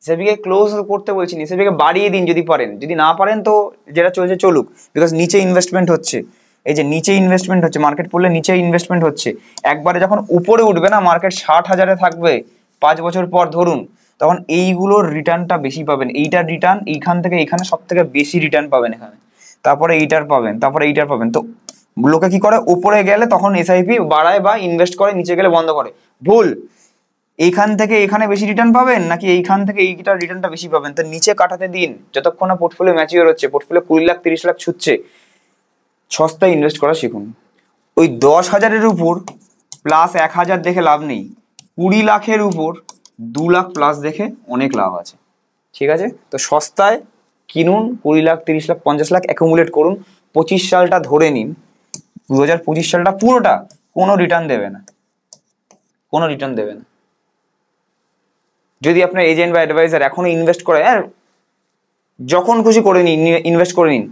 এসআইপি কে ক্লোজ করতে বলছি, এসআইপি কে বাড়িয়ে দিন যদি পারেন, যদি না পারেন তো যেটা চলছে চলুক, বিকজ নিচে ইনভেস্টমেন্ট হচ্ছে, এই যে নিচে ইনভেস্টমেন্ট হচ্ছে, মার্কেট পড়লে নিচে ইনভেস্টমেন্ট হচ্ছে, একবারে যখন উপরে উঠবে না, মার্কেট 60,000-এ থাকবে 5 বছর পর ধরুন, তখন এইগুলোর রিটার্নটা বেশি পাবেন, এইটার রিটার্ন এইখান থেকে এইখানে সব থেকে বেশি রিটার্ন পাবেন এখানে, তারপরে এইটার পাবেন, তারপরে এইটার পাবেন। তো লোকে কি করে, উপরে গেলে তখন এসআইপি বাড়ায় বা ইনভেস্ট করে, নিচে গেলে বন্ধ করে, ভুল। এইখান থেকে এখানে বেশি রিটার্ন পাবেন নাকি এইখান থেকে এইটার রিটার্নটা বেশি পাবেন, তো নিচে কাটাতে দিন যতক্ষণ না পোর্টফোলিও ম্যাচিওর হচ্ছে, পোর্টফোলিও 20 লাখ 30 লাখ ছুটছে, সস্তায় ইনভেস্ট করা শিখুন। ওই 10,000-এর উপর প্লাস 1,000 দেখে লাভ নেই, 20 লাখের উপর 2 লাখ প্লাস দেখে অনেক লাভ আছে, ঠিক আছে। তো সস্তায় কিনুন, 20 লাখ 30 লাখ 50 লাখ অ্যাকুমুলেট করুন, 25 সালটা ধরে নিন, 2025 সালটা পুরোটা কোনো রিটার্ন দেবে না, কোনো রিটার্ন দেবে না। যদি আপনার এজেন্ট বা অ্যাডভাইজার এখনো ইনভেস্ট করে, যখন খুশি করে নিন, ইনভেস্ট করে নিন।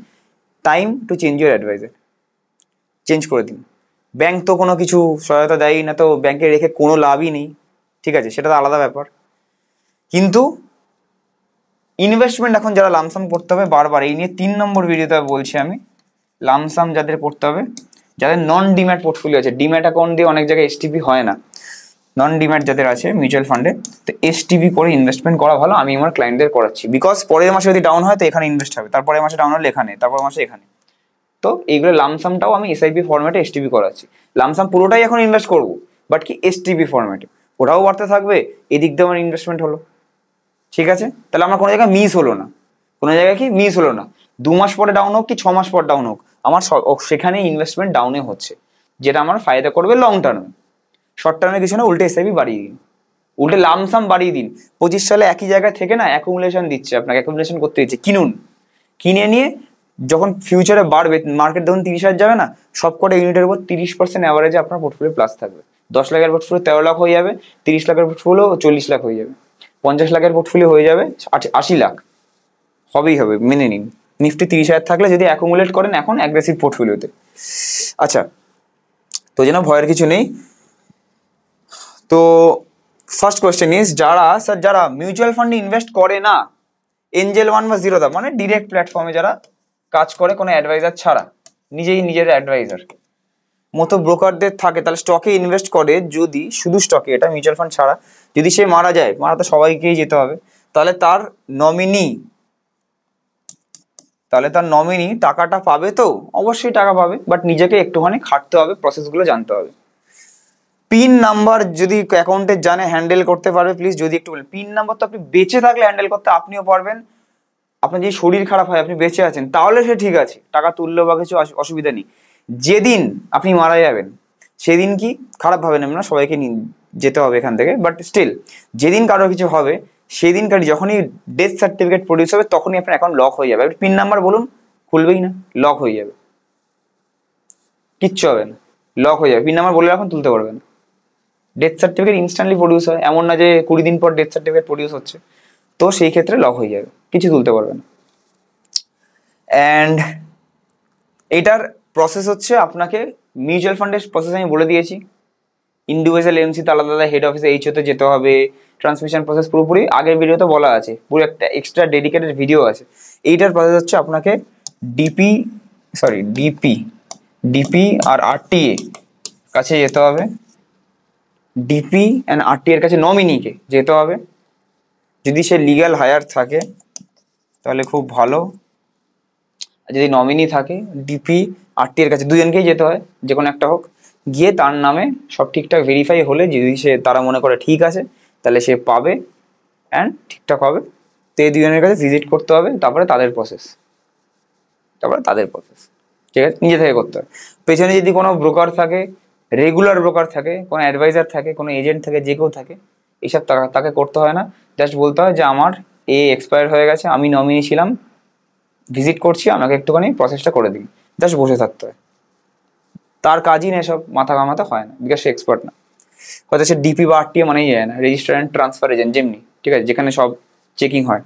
Time to change your adviser, change করে দিন। ব্যাংক তো কোনো কিছু সহায়তা দেয়ই না, তো ব্যাংকে রেখে কোনো লাভই নেই, ঠিক আছে, সেটা তো আলাদা ব্যাপার। কিন্তু ইনভেস্টমেন্ট এখন যারা লামসাম করতে হবে বারবার, এই নিয়ে 3 নম্বর ভিডিওতে বলছি আমি, লামসাম যাদের করতে হবে, যাদের নন ডিম্যাট পোর্টফোলিও আছে, ডিম্যাট অ্যাকাউন্ট দিয়ে অনেক জায়গায় এসটিপি হয় না, নন ডিম্যাট যাদের আছে মিউচুয়াল ফান্ডে, তো এসটিপি করে ইনভেস্টমেন্ট করা ভালো। আমি আমার ক্লায়েন্টদের করাচ্ছি, বিকজ পরের মাসে যদি ডাউন হয় তো এখানে ইনভেস্ট হবে, তারপরের মাসে ডাউন হলে এখানে, তারপর মাসে এখানে। তো এইগুলো লামসামটাও আমি এসআইপি ফরম্যাটে এসটিপি করাচ্ছি। লামসাম পুরোটাই এখন ইনভেস্ট করবো, বাট কি এসটিপি ফরম্যাটে, ওটাও বাড়তে থাকবে, এদিক দিয়ে আমার ইনভেস্টমেন্ট হলো, ঠিক আছে। তাহলে আমার কোনো জায়গায় মিস হলো না, কোনো জায়গায় কি মিস হলো না। 2 মাস পরে ডাউন হোক কি 6 মাস পর ডাউন হোক, আমার সেখানে ইনভেস্টমেন্ট ডাউনে হচ্ছে, যেটা আমার ফায়দা করবে লং টার্মে। শর্ট টার্মে কিছু না, উল্টে এসআইপি বাড়িয়ে দিন, উল্টে লামসাম বাড়িয়ে দিন। 25 সালে একই জায়গায় থেকে না অ্যাকুমুলেশন দিচ্ছে, আপনাকে অ্যাকুমুলেশন করতে দিচ্ছে, কিনুন, কিনে নিয়ে যখন ফিউচারে বাড়বে, মার্কেট যখন 30,000 যাবে না, সব কটা ইউনিটের উপর 30% অ্যাভারেজে আপনার পোর্টফোলিও প্লাস থাকবে। 10 লাখের পোর্টফোলিও 13 লাখ হয়ে যাবে, 30 লাখের পোর্টফোলিও 40 লাখ হয়ে যাবে, 50 লাখের পোর্টফোলিও হয়ে যাবে 80 লাখ, হবেই হবে, মেনে নিন। নিফটি 30,000 থাকলে যদি অ্যাকুমুলেট করেন এখন অ্যাগ্রেসিভ পোর্টফোলিওতে। আচ্ছা, তো যেন ভয়ের কিছু নেই। তো ফার্স্ট কোয়েশ্চেন ইজ, যারা মিউচুয়াল ফান্ডে ইনভেস্ট করে না, এঞ্জেল 1 বা জিরোধা, মানে ডিরেক্ট প্ল্যাটফর্মে যারা কাজ করে কোনো অ্যাডভাইজার ছাড়া, নিজেই নিজের অ্যাডভাইজার মতো ব্রোকারদের থাকে, তাহলে স্টকে ইনভেস্ট করে, যদি শুধু স্টকে, এটা মিউচুয়াল ফান্ড ছাড়া, যদি সে মারা যায়, মারা তো সবাইকেই যেতে হবে, তাহলে তার নমিনি টাকাটা পাবে তো? অবশ্যই টাকা পাবে, বাট নিজেকে একটুখানি খাটতে হবে, প্রসেসগুলো জানতে হবে। পিন নাম্বার যদি অ্যাকাউন্টে জানে, হ্যান্ডেল করতে পারবে, প্লিজ যদি একটু বলেন। পিন নাম্বার তো আপনি বেঁচে থাকলে হ্যান্ডেল করতে আপনিও পারবেন, আপনার যদি শরীর খারাপ হয়, আপনি বেঁচে আছেন, তাহলে সে ঠিক আছে, টাকা তুললেও বা কিছু অসুবিধা নেই। যেদিন আপনি মারা যাবেন সেদিন কি, খারাপ ভাবে নেবেন না, সবাইকে যেতে হবে এখান থেকে, বাট স্টিল যেদিন কারোর কিছু হবে সেদিনকার যখনই ডেথ সার্টিফিকেট প্রডিউস হবে তখনই আপনার অ্যাকাউন্ট লক হয়ে যাবে। পিন নাম্বার বলুন, খুলবেই না, লক হয়ে যাবে, কিচ্ছু হবে না, লক হয়ে যাবে। পিন নাম্বার বলে রাখুন, তুলতে পারবেন। ডেথ সার্টিফিকেট ইনস্ট্যান্টলি প্রডিউস হয়, এমন না যে 20 দিন পর ডেথ সার্টিফিকেট প্রডিউস হচ্ছে, তো সেই ক্ষেত্রে লক হয়ে যাবে, কিছু তুলতে পারবেন। অ্যান্ড এটার প্রসেস হচ্ছে, আপনাকে মিউচুয়াল ফান্ডের প্রসেস আমি বলে দিয়েছি, ইন্ডিভিজুয়াল এমসিতে আলাদা আলাদা, হেড অফিসে এইচওতে যেতে হবে, ট্রান্সমিশন প্রসেস পুরোপুরি আগের ভিডিওতে বলা আছে, পুরো একটা এক্সট্রা ডেডিকেটেড ভিডিও আছে। এইটার প্রসেস হচ্ছে, আপনাকে ডিপি আর আরটিএ কাছে যেতে হবে, ডিপি অ্যান্ড আরটিএ এর কাছে নমিনিকে যেতে হবে, যদি সে লিগ্যাল হায়ার থাকে তাহলে খুব ভালো, আর যদি নমিনি থাকে ডিপি আরটি এর কাছে, দুজনকেই যেতে হয়, যে কোনো একটা হোক, গিয়ে তার নামে সব ঠিকঠাক ভেরিফাই হলে, যদি তারা মনে করে ঠিক আছে, তাহলে সে পাবে অ্যান্ড ঠিকঠাক হবে। তো এই দুজনের কাছে ভিজিট করতে হবে, তারপরে তাদের প্রসেস, ঠিক আছে, নিজে থেকে করতে হবে। পেছনে যদি কোনো ব্রোকার থাকে, রেগুলার ব্রোকার থাকে, কোনো অ্যাডভাইজার থাকে, কোনো এজেন্ট থাকে, যে কেউ থাকে, এইসব তাকে করতে হয় না। জাস্ট বলতে হয় যে আমার এক্সপায়ার হয়ে গেছে, আমি নমিনি ছিলাম, ভিজিট করছি, আমাকে একটুখানি প্রসেসটা করে দিন, জাস্ট বসে থাকতে হয়। তার কাজই না এসব মাথা ঘামাতে হয় না, বিকজ সে এক্সপার্ট না। হয়তো সে ডিপি বা আরটিএ মানেই যায় না, রেজিস্টার অ্যান্ড ট্রান্সফার এজেন্ট যেমনি, ঠিক আছে, যেখানে সব চেকিং হয়।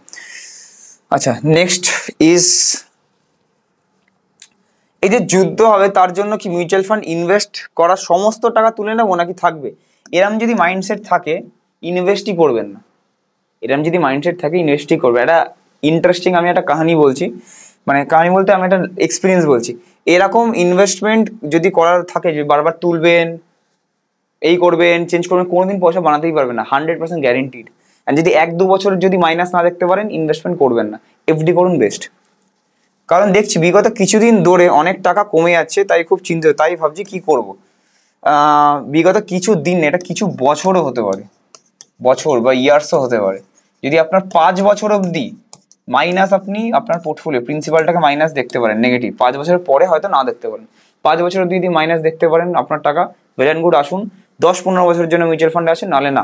আচ্ছা, নেক্সট ইজ, এই যে যুদ্ধ হবে তার জন্য কি মিউচুয়াল ফান্ড ইনভেস্ট করার সমস্ত টাকা তুলে নেবো নাকি থাকবে? এরম যদি মাইন্ডসেট থাকে, ইনভেস্টই করবেন না। এরম যদি মাইন্ডসেট থাকে, ইনভেস্টই করবে। একটা ইন্টারেস্টিং আমি একটা কাহিনী বলছি, মানে কাহিনী বলতে আমি একটা এক্সপিরিয়েন্স বলছি। এরকম ইনভেস্টমেন্ট যদি করার থাকে, যে বারবার তুলবেন, এই করবেন, চেঞ্জ করবেন, কোনোদিন পয়সা বানাতেই পারবেন না, 100% গ্যারেন্টিড। অ্যান্ড যদি 1-2 বছর যদি মাইনাস না দেখতে পারেন, ইনভেস্টমেন্ট করবেন না, এফডি করুন বেস্ট। কারণ দেখছি বিগত কিছুদিন ধরে অনেক টাকা কমে যাচ্ছে, তাই খুব চিন্তিত, তাই ভাবছি কি করব। বিগত কিছু দিন, এটা কিছু বছরও হতে পারে, বছর বা ইয়ার্সও হতে পারে। যদি আপনার 5 বছর অবধি মাইনাস, আপনি আপনার পোর্টফোলিও প্রিন্সিপালটাকে মাইনাস দেখতে পারেন, নেগেটিভ, 5 বছরের পরে হয়তো না দেখতে পারেন, 5 বছর অবধি যদি মাইনাস দেখতে পারেন আপনার টাকা, ওয়েল অ্যান্ড গুড, আসুন। 10-15 বছরের জন্য মিউচুয়াল ফান্ডে আসেন, নালে না।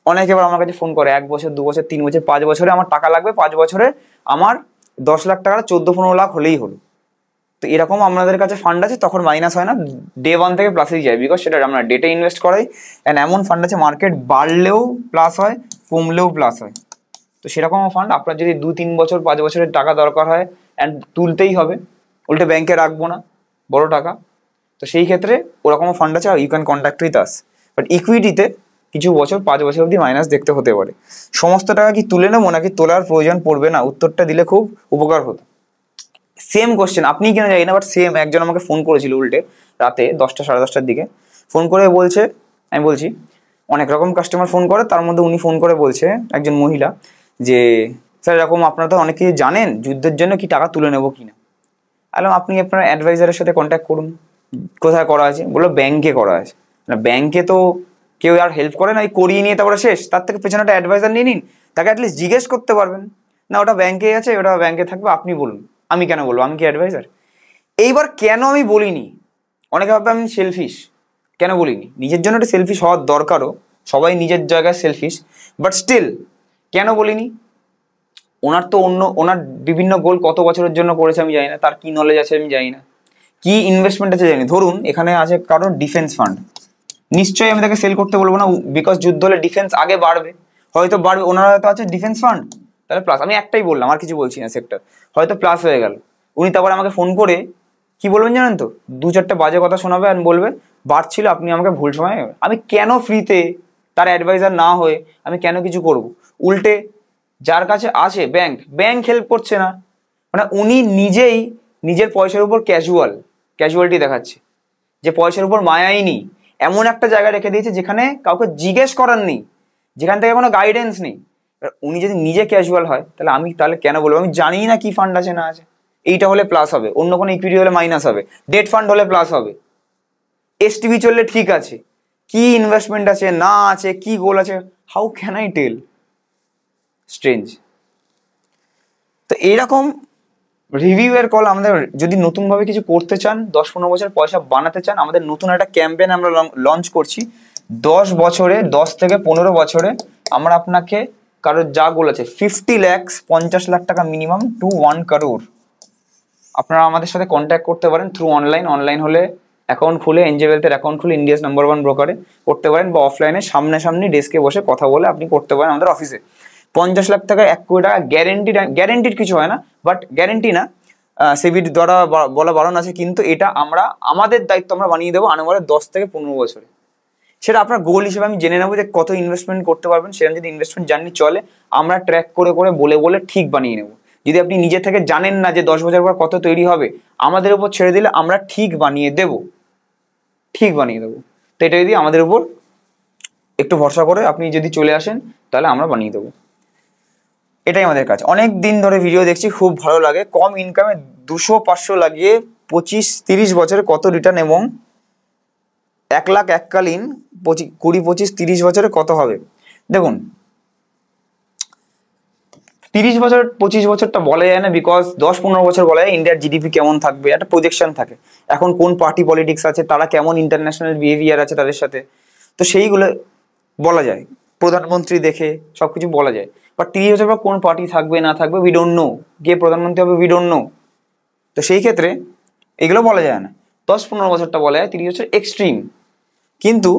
অনেকে এবার আমার কাছে ফোন করে, 1 বছর, 2 বছর, 3 বছর, 5 বছরে আমার টাকা লাগবে, 5 বছরে আমার 10 লাখ টাকা 14-15 লাখ হলেই হলো। তো এরকম আপনাদের কাছে ফান্ড আছে, তখন মাইনাস হয় না, ডে 1 থেকে প্লাসেই যায়, বিকজ সেটা আমরা ডেটে ইনভেস্ট করাই। অ্যান্ড এমন ফান্ড আছে, মার্কেট বাড়লেও প্লাস হয়, কমলেও প্লাস হয়, তো সেরকম ফান্ড আপনার যদি 2-3 বছর 5 বছরের টাকা দরকার হয় অ্যান্ড তুলতেই হবে, উল্টে ব্যাংকে রাখবো না বড় টাকা, তো সেই ক্ষেত্রে ওরকমও ফান্ড আছে, you can contact with us. But ইকুইটিতে কিছু বছর 5 বছর অবধি মাইনাস দেখতে হতে পারে। সমস্ত টাকা কি তুলে নেবো নাকি তোলার প্রয়োজন পড়বে না, উত্তরটা দিলে খুব উপকার হতো। সেম কোশ্চেন, আপনি কেন জানি না, বাট সেম একজন আমাকে ফোন করেছিল উল্টে রাতে 10টা 10:30টার দিকে ফোন করে বলছে, আমি বলছি অনেক রকম কাস্টমার ফোন করে, তার মধ্যে উনি ফোন করে বলছে, একজন মহিলা, যে স্যার এরকম আপনারা তো অনেক কিছু জানেন, যুদ্ধের জন্য কি টাকা তুলে নেবো কিনা। আলাম আপনি আপনার অ্যাডভাইজারের সাথে কন্ট্যাক্ট করুন। কোথায় করা আছে? বললো ব্যাংকে করা আছে। না ব্যাংকে তো কেউ আর হেল্প করে না, এই করিয়ে নিয়ে তারপরে শেষ, তার থেকে পেছনে একটা অ্যাডভাইজার নিয়ে নিন, তাকে অ্যাটলিস্ট জিজ্ঞেস করতে পারবেন। না ওটা ব্যাংকে আছে, ওটা ব্যাংকে থাকবে, আপনি বলুন। আমি কেন বলবো? আমি কি অ্যাডভাইজার? এইবার কেন আমি বলিনি, অনেকে ভাববে আমি সেলফিশ, কেন বলিনি? নিজের জন্য একটা সেলফিশ হওয়ার দরকারও, সবাই নিজের জায়গায় সেলফিশ, বাট স্টিল কেন বলিনি? ওনার তো ওনার বিভিন্ন গোল কত বছরের জন্য করেছে আমি জানি না, তার কি নলেজ আছে আমি জানি না, কি ইনভেস্টমেন্ট আছে জানি। ধরুন এখানে আছে কারোর ডিফেন্স ফান্ড, নিশ্চয়ই আমি তাকে সেল করতে বলবো না, বিকজ যুদ্ধ হলে ডিফেন্স আগে বাড়বে, হয়তো বাড়বে, ওনার হয়তো আছে ডিফেন্স ফান্ড, তাহলে প্লাস। আমি একটাই বললাম, আর কিছু বলছি না, সেক্টর হয়তো প্লাস হয়ে গেল। উনি তারপর আমাকে ফোন করে কি বলবেন জানেন তো? 2-4টে বাজে কথা শোনাবে আর বলবে বাড়ছিল, আপনি আমাকে ভুল সময়। আমি কেন ফ্রিতে তার অ্যাডভাইজার না হয়ে আমি কেন কিছু করব? উল্টে যার কাছে আছে ব্যাংক হেল্প করছে না, মানে উনি নিজেই নিজের পয়সার উপর ক্যাজুয়ালিটি দেখাচ্ছে, যে পয়সার উপর মায়াই নেই, এমন একটা জায়গা রেখে দিয়েছে যেখানে কাউকে জিজ্ঞেস করার নেই, যেখান থেকে কোনো গাইডেন্স নেই। উনি যদি নিজে ক্যাজুয়াল হয় তাহলে কেন বলবো? আমি জানি না কি ফান্ড আছে না আছে। এইটা হলে প্লাস হবে, অন্য কোনো ইকুইটি হলে মাইনাস হবে, ডেট ফান্ড হলে প্লাস হবে, এসটিভি চললে ঠিক আছে, কি ইনভেস্টমেন্ট আছে না আছে, কি গোল আছে, how can I tell? Strange. তো এইরকম রিভিউ এর কল আমাদের, যদি নতুনভাবে কিছু করতে চান, 10-15 বছর পয়সা বানাতে চান, আমাদের নতুন একটা ক্যাম্পেইন আমরা লঞ্চ করছি। 10 থেকে 15 বছরে আমরা আপনাকে, কারোর যা গোল আছে 50 লাখ 50 লাখ টাকা মিনিমাম টু 1 crore, আপনারা আমাদের সাথে কন্ট্যাক্ট করতে পারেন থ্রু অনলাইন হলে অ্যাকাউন্ট খুলে, এনজে ওয়েলথের অ্যাকাউন্ট খুলে ইন্ডিয়াস নাম্বার 1 ব্রোকারে করতে পারেন, বা অফলাইনে সামনাসামনি ডেস্কে বসে কথা বলে আপনি করতে পারেন আমাদের অফিসে। 50 লাখ টাকা 1 কোটি টাকা গ্যারেন্টিড কিছু হয় না, বাট গ্যারেন্টি না, সেবির দ্বারা বলা বারণ আছে, কিন্তু এটা আমাদের দায়িত্ব, আমরা বানিয়ে দেবো আনে 10 থেকে 15 বছরে। সেটা আপনার গোল হিসেবে আমি জেনে নেবো যে কত ইনভেস্টমেন্ট করতে পারবেন, সেরকম যদি ইনভেস্টমেন্ট জার্নি চলে আমরা ট্র্যাক করে বলে ঠিক বানিয়ে নেবো। যদি আপনি নিজে থেকে জানেন না যে 10 বছর পর কত তৈরি হবে, আমাদের উপর ছেড়ে দিলে আমরা ঠিক বানিয়ে দেবো। তো এটা যদি আমাদের উপর একটু ভরসা করে আপনি যদি চলে আসেন, তাহলে আমরা বানিয়ে দেবো। এটাই আমাদের কাজ। অনেক দিন ধরে ভিডিও দেখছি, খুব ভালো লাগে। কম ইনকামে 200-500 লাগিয়ে 25-30 বছরে কত রিটার্ন, এবং 1 লাখ এককালীন 20-25-30 বছরে কত হবে। দেখুন 30 বছর 25 বছরটা বলা যায় না, বিকজ 10-15 বছর বলা যায়। ইন্ডিয়ার জিডিপি কেমন থাকবে একটা প্রজেকশন থাকে, এখন কোন পার্টি পলিটিক্স আছে, তারা কেমন ইন্টারন্যাশনাল বিহেভিয়ার আছে তাদের সাথে, তো সেইগুলো বলা যায়, প্রধানমন্ত্রী দেখে সবকিছু বলা যায়। বাট 30 বছর পর কোন পার্টি থাকবে না থাকবে উই ডোন্ট নো, কে প্রধানমন্ত্রী হবে উই ডোন্ট নো, তো সেই ক্ষেত্রে এগুলো বলা যায় না। 10-15 বছরটা বলা যায়, 30 বছর এক্সট্রিম। কিন্তু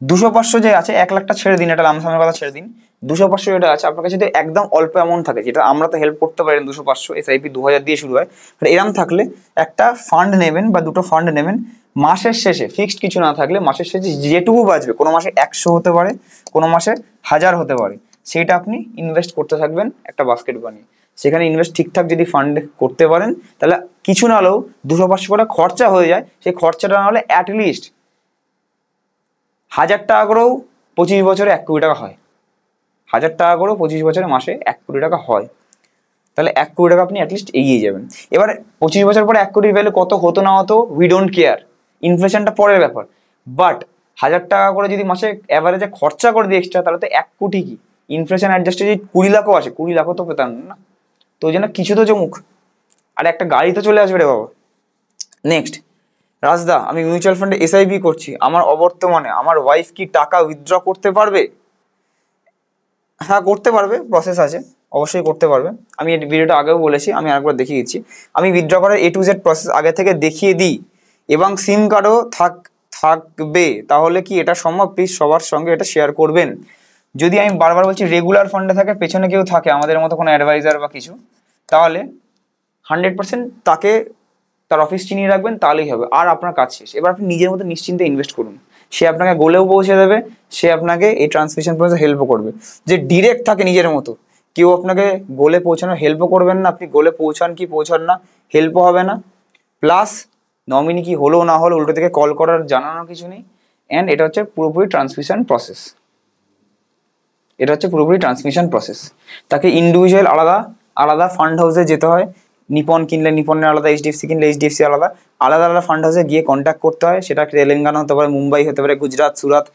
200-500 যে আছে, 1 লাখটা ছেড়ে দিন, এটা লামসামের কথা ছেড়ে দিন, 200-500 যেটা আছে আপনার কাছে যদি একদম অল্প অ্যামাউন্ট থাকে, যেটা আমরা তো হেল্প করতে পারি, 200-500 SIP 2000 দিয়ে শুরু হয়, এরম থাকলে একটা ফান্ড নেবেন বা দুটো ফান্ড নেবেন, মাসের শেষে ফিক্সড কিছু না থাকলে মাসের শেষে যেটুকু বাঁচবে, কোনো মাসে 100 হতে পারে, কোনো মাসে 1000 হতে পারে, সেইটা আপনি ইনভেস্ট করতে থাকবেন একটা বাস্কেট বানিয়ে। সেখানে ইনভেস্ট ঠিকঠাক যদি ফান্ড করতে পারেন, তাহলে কিছু না হলেও 200-500 করে খরচা হয়ে যায়, সেই খরচাটা না হলে অ্যাটলিস্ট 1000 টাকা করেও 25 বছরে 1 কোটি টাকা হয়। 1000 টাকা করেও 25 বছরে মাসে 1 কোটি টাকা হয়, তাহলে 1 কোটি টাকা আপনি অ্যাটলিস্ট এগিয়ে যাবেন। এবার 25 বছর পরে 1 কোটির ভ্যালু কত হতো না হতো উই ডোন্ট কেয়ার, ইনফ্লেশনটা পরের ব্যাপার। বাট 1000 টাকা করে যদি মাসে অ্যাভারেজে খরচা করে দিই এক্সট্রা, তাহলে তো 1 কোটি কি, ইনফ্লেশন অ্যাডজাস্টে যদি 20 লাখও আসে, 20 লাখও তো পেতাম না। তো ওই জন্য কিছু তো জমুক, আর একটা গাড়ি তো চলে আসবে রে বাবা। নেক্সট, রাজদা আমি মিউচুয়াল ফান্ডে SIP করছি, আমার অবর্তমানে আমার ওয়াইফ কি টাকা উইথড্র করতে পারবে? হ্যাঁ করতে পারবে, প্রসেস আছে, অবশ্যই করতে পারবে। আমি এই ভিডিওটা আগেও বলেছি, আমি আরেকবার দেখিয়ে দিচ্ছি। আমি উইথড্র করার A to Z প্রসেস আগে থেকে দেখিয়ে দিই, এবং সিম কার্ডও থাকবে, তাহলে কি এটা সম্ভব? প্লিজ সবার সঙ্গে এটা শেয়ার করবেন। যদি আমি বারবার বলছি রেগুলার ফান্ডে থাকে, পেছনে কেউ থাকে আমাদের মতো কোনো অ্যাডভাইজার বা কিছু, তাহলে 100% তাকে তার অফিস চিনিয়ে রাখবেন, তাহলেই হবে। আর আপনার কাজ শেষ। এবার আপনি নিজের মতো নিশ্চিন্তে ইনভেস্ট করুন। সে আপনাকে গোলেও পৌঁছে দেবে, সে আপনাকে এই ট্রান্সমিশন প্রসেসে হেল্পও করবে। যে ডিরেক্ট থাকে নিজের মতো, কেউ আপনাকে গোলে পৌঁছানো হেল্পও করবেন না, আপনি গোলে পৌঁছান কি পৌঁছান না হেল্পও হবে না, প্লাস নমিনি কি হলো না হলো উল্টো থেকে কল করার জানানোর কিছু নেই। অ্যান্ড এটা হচ্ছে পুরোপুরি ট্রান্সমিশন প্রসেস। এটা হচ্ছে পুরোপুরি ট্রান্সমিশন প্রসেস। তাকে ইন্ডিভিজুয়াল আলাদা আলাদা ফান্ড হাউসে যেতে হয়। নিপন কিনলে নিপনের আলাদা, এইচডিএফসি কিনলে এইচডিএফসি আলাদা, আলাদা আলাদা ফান্ড হাউসে গিয়ে কন্ট্যাক্ট করতে হয়। সেটা তেলেঙ্গানা হতে পারে, মুম্বাই হতে পারে, গুজরাট, সুরাত,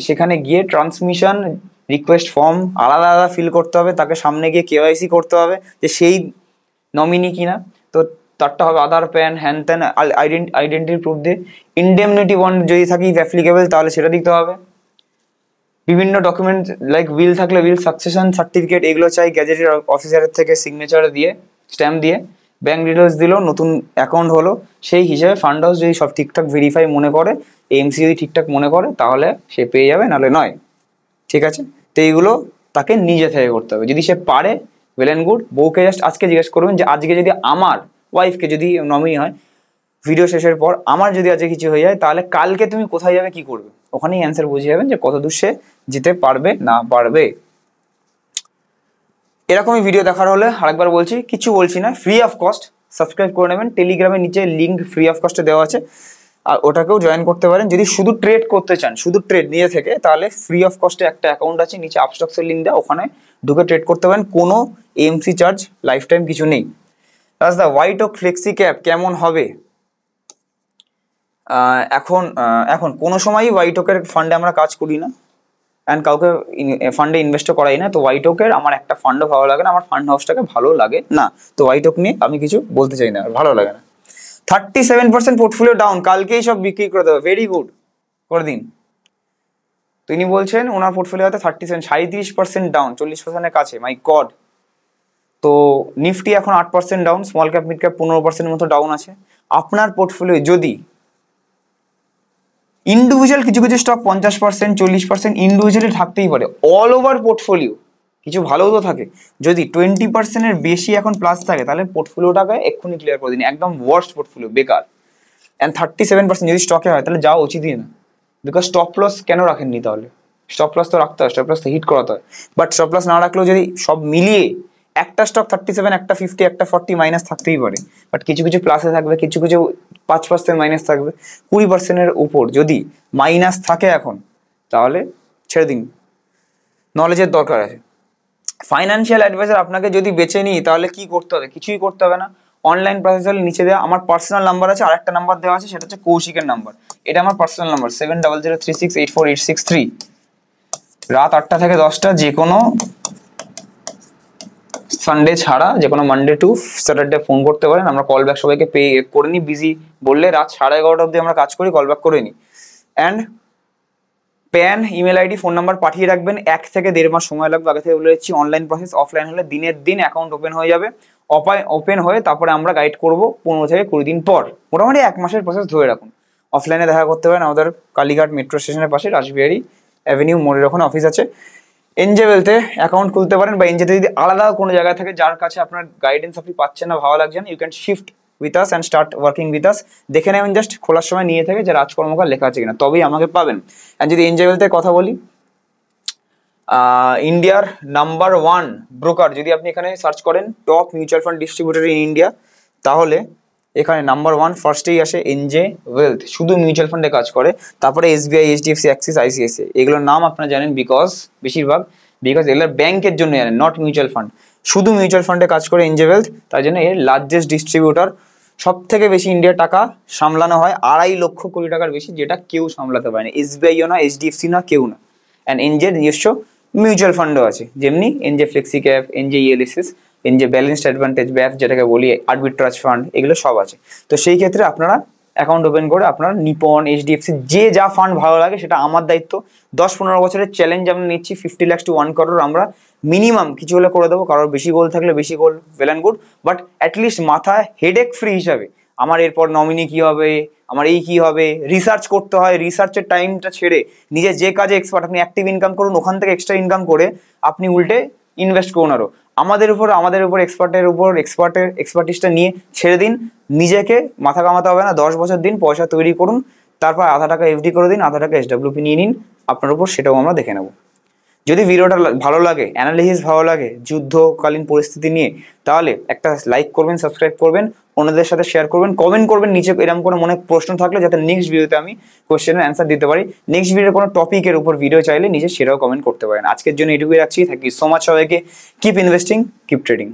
সেখানে গিয়ে ট্রান্সমিশন রিকোয়েস্ট ফর্ম আলাদা আলাদা ফিল করতে হবে। তাকে সামনে গিয়ে কেওয়াইসি করতে হবে যে সেই নমিনি কিনা। তো তারটা হবে আধার, প্যান, হ্যান ত্যান, আইডেন্টিটি প্রুফ দিয়ে। ইন্ডেমনিটি বন্ড যদি থাকে ইফ অ্যাপ্লিকেবল তাহলে সেটা দিতে হবে। বিভিন্ন ডকুমেন্ট লাইক উইল থাকলে উইল, সাকসেশন সার্টিফিকেট, এগুলো চাই গ্যাজেটেড অফিসারের থেকে সিগনেচার দিয়ে, স্ট্যাম্প দিয়ে। ব্যাঙ্ক ডিটেলস দিল, নতুন অ্যাকাউন্ট হলো, সেই হিসাবে ফান্ড হাউস যদি সব ঠিকঠাক ভেরিফাই মনে করে, এমসি যদি ঠিকঠাক মনে করে, তাহলে সে পেয়ে যাবে, নাহলে নয়। ঠিক আছে? তো এইগুলো তাকে নিজে থেকে করতে হবে। যদি সে পারে ওয়েল অ্যান্ড গুড। বউকে জাস্ট আজকে জিজ্ঞেস করবেন যে আজকে যদি আমার ওয়াইফকে যদি নমিনি হয়, ভিডিও শেষের পর আমার যদি আজকে কিছু হয়ে যায়, তাহলে কালকে তুমি কোথায় যাবে, কি করবে, ওখানেই অ্যান্সার বুঝে যাবেন যে কত দূর সে যেতে পারবে না পারবে। এরকমই ভিডিও দেখার হলে আরেকবার বলছি, কিছু বলছি না, ফ্রি অফ কস্ট সাবস্ক্রাইব করে নেবেন। টেলিগ্রামের নিচে লিঙ্ক ফ্রি অফ কস্টে দেওয়া আছে, আর ওটাকেও জয়েন করতে পারেন। যদি শুধু ট্রেড করতে চান, শুধু ট্রেড নিজে থেকে, তাহলে ফ্রি অফ কস্টে একটা অ্যাকাউন্ট আছে, নিচে আপস্টক্সের লিঙ্ক দেওয়া, ওখানে ঢুকে ট্রেড করতে পারেন। কোনো এমসি চার্জ লাইফ টাইম কিছু নেই। Rajda white okay flexi cap কেমন হবে? এখন কোনো সময়ই হোয়াইট ওকের ফান্ডে আমরা কাজ করি না, অ্যান্ড কাউকে ফান্ডে ইনভেস্টও করাই না। তো হোয়াইট ওকের আমার একটা ফান্ডও ভালো লাগে না, আমার ফান্ড হাউসটাকে ভালো লাগে না। তো হোয়াইট ওক নিয়ে আমি কিছু বলতে চাই না, ভালো লাগে না। 37% পোর্টফোলিও ডাউন, কালকেই সব বিক্রি করে দেবে। ভেরি গুড, করে দিন। তিনি বলছেন ওনার পোর্টফোলিওতে 37% ডাউন, 40%-এর কাছে। মাই গড। তো নিফটি এখন 8% down, small cap mid cap 15% মতো ডাউন আছে। আপনার পোর্টফোলিও যদি ইন্ডিভিজুয়াল কিছু কিছু স্টক 50%, 40% ইন্ডিভিজুয়ালি থাকতেই পারে, অল ওভার পোর্টফোলিও কিছু ভালোও তো থাকে। যদি 20%-এর বেশি এখন প্লাস থাকে, তাহলে পোর্টফোলিওটাকে এক্ষুনি ক্লিয়ার করে দিন, একদম ওয়ার্স্ট পোর্টফোলিও, বেকার। অ্যান্ড 37% যদি স্টকে হয়, তাহলে যাওয়া উচিতই না। বিকজ স্টপ লস কেন রাখেননি তাহলে? স্টপ লস তো রাখতে হয়, স্টপ লস তো হিট করাতে হয়। বাট স্টপ লস না রাখলেও যদি সব মিলিয়ে একটা স্টক 37, একটা 50, একটা 40 মাইনাস থাকতেই পারে। বাট কিছু কিছু প্লাসে থাকবে, কিছু কিছু 5% মাইনাস থাকবে। 20%-এর উপর যদি মাইনাস থাকে এখন, তাহলে ছেড়ে দিন, নলেজের দরকার আছে। ফাইন্যান্সিয়াল অ্যাডভাইজার আপনাকে যদি বেছে নিই, তাহলে কি করতে হবে? কিছুই করতে হবে না। অনলাইন প্রসেস নিচে দেওয়া আমার পার্সোনাল নাম্বার আছে, আরেকটা নাম্বার দেওয়া আছে, সেটা হচ্ছে কৌশিকের নাম্বার। এটা আমার পার্সোনাল নাম্বার 7003684863। রাত 8টা থেকে 10টা, যে কোনো সানডে ছাড়া, যে কোনো মানডে টু স্যাটারডে ফোন করতে পারেন। আমরা কল ব্যাক সবাইকে পে করে নিই। বিজি বললে রাত 11:30 অবধি আমরা কাজ করি, কল ব্যাক করে নিই। And pan, email ID, phone number পাঠিয়ে রাখবেন। 1 থেকে 1.5 মাস সময় লাগবে, আগে থেকে বলে দিচ্ছি। অনলাইন প্রসেস, অফলাইন হলে দিনের দিন অ্যাকাউন্ট ওপেন হয়ে যাবে। ওপেন হয়ে তারপরে আমরা গাইড করব 15 থেকে 20 দিন পর। মোটামুটি 1 মাসের প্রসেস ধরে রাখুন। অফলাইনে দেখা করতে পারেন আমাদের কালীঘাট মেট্রো স্টেশনের পাশে রাসবিহারী অ্যাভিনিউ মোড়ের ওখানে অফিস আছে। এনজে ওয়েলথে অ্যাকাউন্ট খুলতে পারেন, বা এনজেতে যদি আলাদা কোনো জায়গায় থাকে যার কাছে আপনার গাইডেন্স আপনি পাচ্ছেন না, ভালো লাগছে না, you can shift with us and start working with us. দেখে নেবেন জাস্ট খোলার সময় নিয়ে থেকে যে রাজকর্মকার লেখা আছে কিনা, তবেই আমাকে পাবেন। অ্যান্ড যদি এনজে ওয়েলথের কথা বলি, ইন্ডিয়ার নাম্বার 1 ব্রোকার, যদি আপনি এখানে সার্চ করেন top mutual fund distributor in India, তাহলে এখানে নাম্বার 1 ফার্স্টেই আসে এনজে ওয়েলথ। শুধু মিউচুয়াল ফান্ডে কাজ করে। তারপরে এসবিআই, এইচডিএফসি, অ্যাক্সিস, আইসিআইসিআই, এগুলোর নাম আপনারা জানেন বিকজ এগুলো ব্যাংকের জন্য জানেন, নট মিউচুয়াল ফান্ড। শুধু মিউচুয়াল ফান্ডে কাজ করে এনজে ওয়েলথ, তাই জন্য এর লার্জেস্ট ডিস্ট্রিবিউটর। সব থেকে বেশি ইন্ডিয়ার টাকা সামলানো হয়, 2.5 লক্ষ কোটি টাকার বেশি, যেটা কেউ সামলাতে পারে না। এসবিআইও না, এইচডিএফসি না, কেউ না। অ্যান্ড এনজের নিজস্ব মিউচুয়াল ফান্ডও আছে, যেমনি NJ flexi cap, NJ ELSS, NJ balanced advantage, BAF যেটাকে বলি, আরবিট্রাজ ফান্ড, এগুলো সব আছে। তো সেই ক্ষেত্রে আপনারা অ্যাকাউন্ট ওপেন করে আপনার নিপন, এইচডিএফসি, যে যা ফান্ড ভালো লাগে সেটা আমার দায়িত্ব। 10-15 বছরের চ্যালেঞ্জ আমরা নিচ্ছি, 50 lakhs to 1 crore আমরা মিনিমাম কিছু হলে করে দেবো। কারোর বেশি গোল থাকলে বেশি goal, well and good. But at least মাথায় হেডেক ফ্রি হিসাবে আমার এরপর নমিনি কি হবে, আমার এই কি হবে, রিসার্চ করতে হয়, রিসার্চের টাইমটা ছেড়ে নিজে যে কাজে এক্সপার্ট, আপনি অ্যাক্টিভ ইনকাম করুন, ওখান থেকে এক্সট্রা ইনকাম করে আপনি উল্টে ইনভেস্ট করুন আরও। আমাদের উপর এক্সপার্টিসটা নিয়ে ছেড়ে দিন, নিজেকে মাথা কামাতে হবে না, 10 বছর দিন, পয়সা তৈরি করুন, তারপর আধা টাকা এফডি করে দিন, আধা টাকা এসডব্লিউপি নিয়ে নিন আপনার উপর, সেটাও আমরা দেখে নেব। যদি ভিডিওটা ভালো লাগে, অ্যানালিসিস ভালো লাগে যুদ্ধকালীন পরিস্থিতি নিয়ে, তাহলে একটা লাইক করবেন, সাবস্ক্রাইব করবেন, অন্যদের সাথে শেয়ার করবেন, কমেন্ট করবেন নিচে এরকম কোনো মনে প্রশ্ন থাকলে, যাতে নেক্সট ভিডিওতে আমি কোশ্চেনের অ্যান্সার দিতে পারি। নেক্সট ভিডিওর কোনো টপিকের উপর ভিডিও চাইলে নিচে সেটাও কমেন্ট করতে পারেন। আজকের জন্য এটুকুই রাখছি। থ্যাংক ইউ সো মাচ সবাইকে। Keep investing, keep trading.